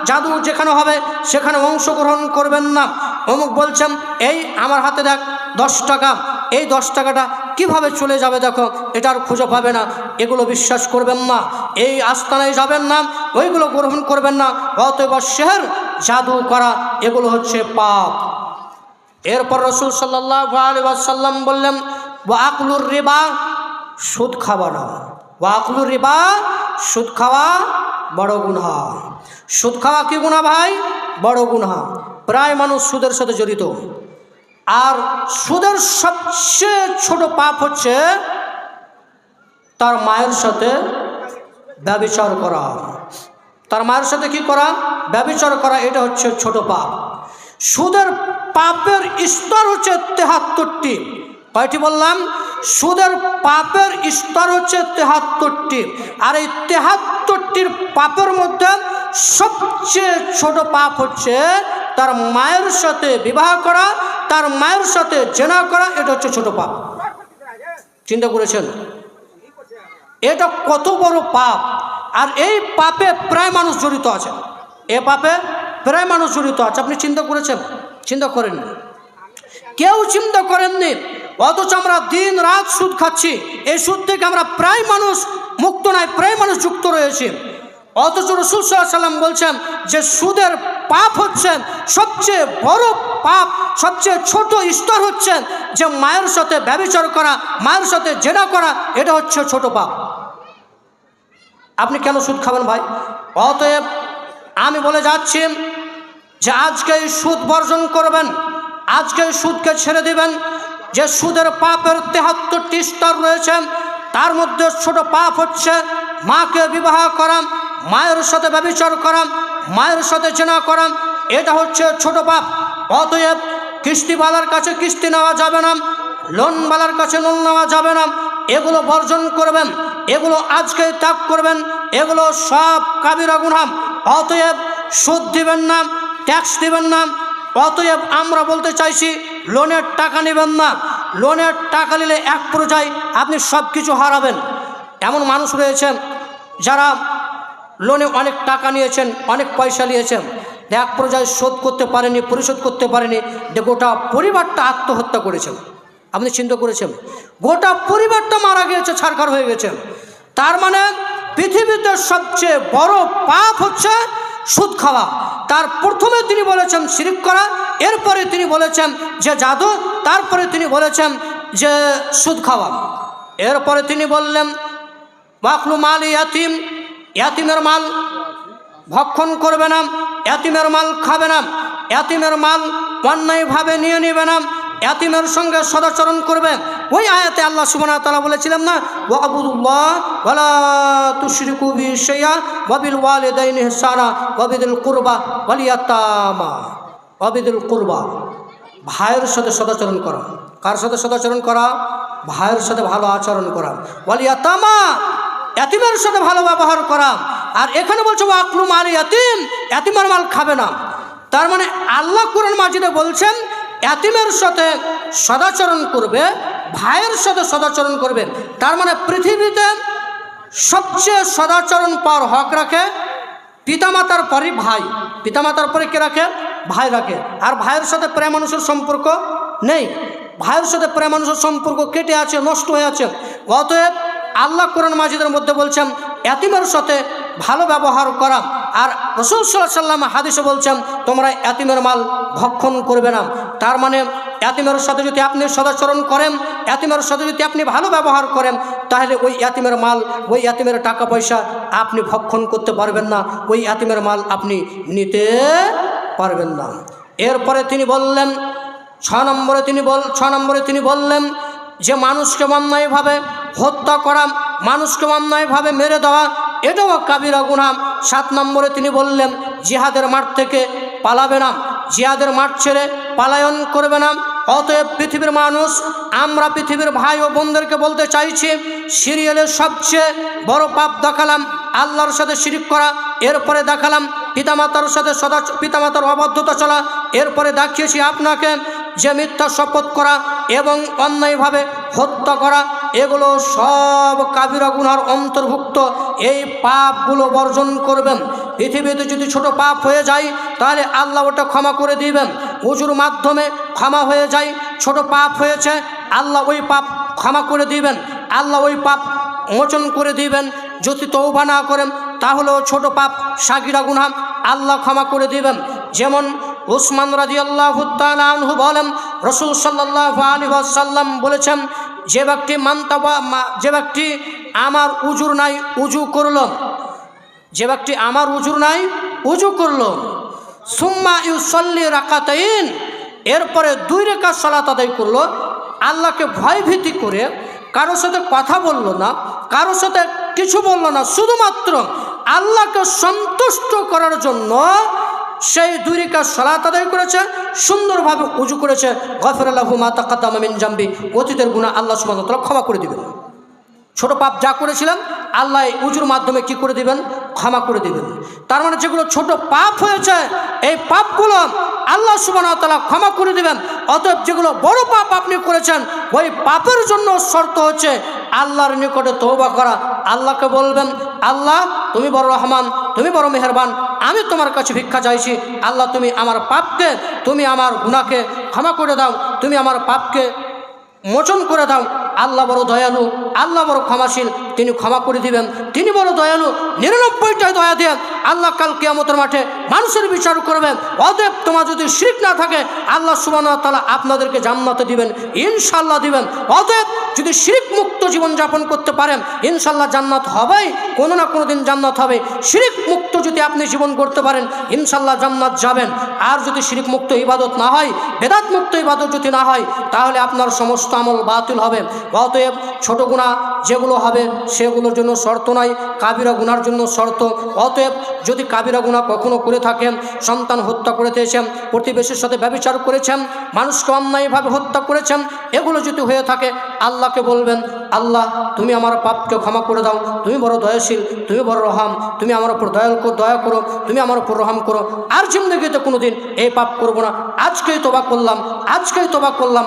জাদু যেখানে হবে সেখানে অংশগ্রহণ করবেন না। অমুক বলছেন এই আমার হাতে দেখ 10 টাকা, এই 10 টাকাটা কিভাবে চলে যাবে দেখো, এটা আর খুঁজে পাবে না, এগুলো বিশ্বাস করবেন না। এই আস্তানায় যাবেন না, ওইগুলো গ্রহণ করবেন না। অতএব শেহর জাদু করা এগুলো হচ্ছে পাপ। এরপর রাসূল সাল্লাল্লাহু আলাইহি ওয়াসাল্লাম বললেন ওয়া আকলুর রিবা, সুদ খাওয়া না। ওয়া আকলুর রিবা, সুদ খাওয়া বড় গুনাহ। সুদ খাওয়া কি গুনাহ ভাই? বড় গুনাহ। প্রায় মানুষ সুদের সাথে জড়িত। আর সুদের সবচেয়ে ছোট পাপ হচ্ছে তার মায়ের সাথে ব্যভিচার করা। তার মায়ের সাথে কি করা? ব্যভিচার করা। এটা হচ্ছে ছোট পাপ। সুদের পাপের স্তর হচ্ছে 73টি। কয়টি বললাম? সুদের পাপের স্তর হচ্ছে 73টি। আর এই 73টির পাপের মধ্যে সবচেয়ে ছোট পাপ হচ্ছে তার মায়ের সাথে বিবাহ করা, তার মায়ের সাথে জেনা করা। এটা হচ্ছে ছোট পাপ। চিন্তা করেছেন এটা কত বড় পাপ? আর এই পাপে প্রায় মানুষ জড়িত আছে। এ পাপে প্রায় মানুষ জড়িত আছে। আপনি চিন্তা করেছেন? চিন্তা করেননি, কেউ চিন্তা করেননি। অথচ আমরা দিন রাত সুদ খাচ্ছি। এই সুদ থেকে আমরা প্রায় মানুষ মুক্ত নয়, প্রায় মানুষ যুক্ত রয়েছে। অথচ রাসূল সাল্লাল্লাহু আলাইহি ওয়াসাল্লাম বলছেন যে সুদের পাপ হচ্ছে সবচেয়ে বড় পাপ। সবচেয়ে ছোট স্তর হচ্ছে যে মায়ের সাথে ব্যভিচার করা, মায়ের সাথে জেনা করা। এটা হচ্ছে ছোট পাপ। আপনি কেন সুদ খাবেন ভাই? অতএব আমি বলে যাচ্ছি যে আজকে এই সুদ বর্জন করবেন, আজকে এই সুদকে ছেড়ে দিবেন। যে সুদের পাপের 73টি স্তর রয়েছে, তার মধ্যে ছোট পাপ হচ্ছে মাকে বিবাহ করা, মায়ের সাথে ব্যভিচার করা, মায়ের সাথে জেনা করা। এটা হচ্ছে ছোট পাপ। অতএব কিস্তিওয়ালার কাছে কিস্তি নেওয়া যাবে না, লোনওয়ালার কাছে লোন নেওয়া যাবে না। এগুলো বর্জন করবেন, এগুলো আজকে ত্যাগ করবেন। এগুলো সব কাবিরা গুনাহ। অতএব সুদ দিবেন না, ট্যাক্স দিবেন না। অতএব আমরা বলতে চাইছি লোনের টাকা নেবেন না। লোনের টাকা নিলে এক পর্যায়ে আপনি সব কিছু হারাবেন। এমন মানুষ রয়েছেন যারা লোনে অনেক টাকা নিয়েছেন, অনেক পয়সা নিয়েছেন, এক পর্যায়ে শোধ করতে পারেনি, পরিশোধ করতে পারেনি, যে গোটা পরিবারটা আত্মহত্যা করেছেন। আপনি চিন্তা করেছেন, গোটা পরিবারটা মারা গিয়েছে, ছারখার হয়ে গেছে। তার মানে পৃথিবীতে সবচেয়ে বড় পাপ হচ্ছে সুদ খাওয়া। তার প্রথমে তিনি বলেছেন শিরক করা, এরপরে তিনি বলেছেন যে জাদু, তারপরে তিনি বলেছেন যে সুদ খাওয়া। এরপরে তিনি বললেন ওয়াকলু মাল ইয়াতিম, ইয়াতিমের মাল ভক্ষণ করবে না, ইয়াতিমের মাল খাবে না, ইয়াতিমের মাল অন্যায়ভাবে নিয়ে নেবে না, ইয়াতিমের সঙ্গে সদাচরণ করবে। ওই আয়াতে আল্লাহ সুবহানাহু ওয়া তাআলা বলেছিলেন না, ওয়াবুদুল্লাহ ওয়ালা তুশরিকু বিহি শাইআ ওয়া বিল ওয়ালিদাইনি ইহসানা ওয়া বিযিল কুরবা ওয়াল ইয়াতামা। ওয়াবিদুল কুরবা, ভাইয়ের সাথে সদাচরণ করা। কার সাথে সদাচরণ করা? ভাইয়ের সাথে ভালো আচরণ করা। ওয়াল ইয়াতামা, ইয়াতিমের সাথে ভালো ব্যবহার করা। আর এখানে বলছে ওয়াকলু মাল ইয়াতিম, ইয়াতিমের মাল খাবে না। তার মানে আল্লাহ কুরআন মাজিদে বলছেন ইয়াতিমের সাথে সদাচরণ করবে, ভাইয়ের সাথে সদাচরণ করবে। তার মানে পৃথিবীতে সবচেয়ে সদাচরণ পাওয়ার হক রাখে পিতামাতার পরে ভাই, পিতামাতার পরে কে রাখে? ভাই রাখে। আর ভাইয়ের সাথে প্রায় মানুষের সম্পর্ক নেই, ভাইয়ের সাথে প্রায় মানুষের সম্পর্ক কেটে আছে, নষ্ট হয়ে আছে। অতএব আল্লাহ কোরআন মাজিদের মধ্যে বলছেন ইয়াতিমের সাথে ভালো ব্যবহার করা। আর রাসূল সাল্লাল্লাহু আলাইহি ওয়াসাল্লাম হাদিসে বলছেন তোমরা ইয়াতিমের মাল ভক্ষণ করবে না। তার মানে ইয়াতিমের সাথে যদি আপনি সদাচরণ করেন, ইয়াতিমের সাথে যদি আপনি ভালো ব্যবহার করেন, তাহলে ওই ইয়াতিমের মাল, ওই ইয়াতিমের টাকা পয়সা আপনি ভক্ষণ করতে পারবেন না, ওই ইয়াতিমের মাল আপনি নিতে পারবেন না। এরপরে তিনি বললেন 6 নম্বরে তিনি বললেন যে মানুষকে অন্যায়ভাবে হত্যা করা, মানুষকে অন্যায়ভাবে মেরে দেওয়া, এটাও কাবিরা গুনাহ। 7 নম্বরে তিনি বললেন জিহাদের মাঠ থেকে পালাবে না, জিহাদের মাঠ ছেড়ে পালায়ন করবে না। অতএব পৃথিবীর মানুষ, আমরা পৃথিবীর ভাই ও বোনদেরকে বলতে চাইছি, সিরিয়ালের সবচেয়ে বড় পাপ দেখালাম আল্লাহর সাথে শিরক করা, এরপরে দেখালাম পিতামাতার সাথে পিতামাতার অবাধ্যতা চলা, এরপরে দেখিয়েছি আপনাকে যে মিথ্যা শপথ করা এবং অন্যায়ভাবে হত্যা করা, এগুলো সব কাবিরা গুনার অন্তর্ভুক্ত। এই পাপগুলো বর্জন করবেন। পৃথিবীতে যদি ছোট পাপ হয়ে যায় তাহলে আল্লাহ ওটা ক্ষমা করে দিবেন, ওযুর মাধ্যমে ক্ষমা হয়ে যায়। ছোট পাপ হয়েছে, আল্লাহ ওই পাপ ক্ষমা করে দিবেন, আল্লাহ ওই পাপ মোচন করে দিবেন। যদি তওবা না করেন তাহলেও ছোট পাপ সাগিরা গুনাহ আল্লাহ ক্ষমা করে দিবেন। যেমন উসমান রাদিয়াল্লাহু তাআলা আনহু বলেন রাসূল সাল্লাল্লাহু আলাইহি ওয়াসাল্লাম বলেছেন যে ব্যক্তি আমার উজুর নাই উজু করল, যে ব্যক্তি আমার উজুর নাই উজু করল, সুম্মা ইউসাল্লি রাকাতাইন, এরপরে 2 রাকাত সালাত আদায় করলো, আল্লাহকে ভয়ভীতি করে কারোর সাথে কথা বলল না, কারোর সাথে কিছু বলল না, শুধুমাত্র আল্লাহকে সন্তুষ্ট করার জন্য সেই 2 রাকাত সালাত আদায় করেছে, সুন্দরভাবে উজু করেছে, গফিরা লাহু মা তাকাদ্দামা মিন জামবি, অতীতের গুনাহ আল্লাহ সুবহানাহু ওয়া তাআলা ক্ষমা করে দিবেন। ছোট পাপ যা করেছিলেন আল্লাহ উজুর মাধ্যমে কি করে দিবেন? ক্ষমা করে দিবেন। তার মানে যেগুলো ছোট পাপ হয়েছে এই পাপগুলো আল্লাহ সুবহানাহু ওয়া তাআলা ক্ষমা করে দিবেন। অতএব যেগুলো বড় পাপ আপনি করেছেন ওই পাপের জন্য শর্ত হচ্ছে আল্লাহর নিকটে তওবা করা। আল্লাহকে বলবেন আল্লাহ তুমি বড় রহমান, তুমি বড় মেহেরবান, আমি তোমার কাছে ভিক্ষা চাইছি। আল্লাহ তুমি আমার পাপকে, তুমি আমার গুনাহকে ক্ষমা করে দাও, তুমি আমার পাপকে মোচন করে দাও। আল্লাহ বড় দয়ালু, আল্লাহ বড় ক্ষমাশীল, তিনি ক্ষমা করে দিবেন। তিনি বড় দয়ালু, 99টাই দয়া দেন। আল্লাহ কাল কিয়ামতের মাঠে মানুষের বিচার করবেন। অতএব তোমার যদি শিরক না থাকে আল্লাহ সুবহানাহু ওয়া তাআলা আপনাদেরকে জান্নাতে দিবেন, ইনশাআল্লাহ দিবেন। অতএব যদি শিরক মুক্ত জীবন যাপন করতে পারেন ইনশাআল্লাহ জান্নাত হবেই, কোনো না কোনো দিন জান্নাত হবে। শিরক মুক্ত যদি আপনি জীবন করতে পারেন ইনশাআল্লাহ জান্নাত যাবেন। আর যদি শিরক মুক্ত ইবাদত না হয়, বেদাত মুক্ত ইবাদত যদি না হয়, তাহলে আপনার সমস্ত আমল বাতিল হবে। অতএব ছোট গুনাহ যেগুলো হবে সেগুলোর জন্য শর্ত নাই, কাবিরা গুনার জন্য শর্ত। অতএব যদি কাবিরা গুনাহ কখনো করে থাকেন, সন্তান হত্যা করে দিয়েছেন, প্রতিবেশীর সাথে ব্যভিচার করেছেন, মানুষকে অন্যায়ভাবে হত্যা করেছেন, এগুলো যদি হয়ে থাকে আল্লাহকে বলবেন আল্লাহ তুমি আমার পাপকে ক্ষমা করে দাও, তুমি বড় দয়াশীল, তুমি বড় রহম, তুমি আমার উপর দয়া করো, তুমি আমার উপর রহম করো। আর জিন্দেগিতে কোনোদিন এই পাপ করব না, আজকেই তওবা করলাম, আজকেই তওবা করলাম।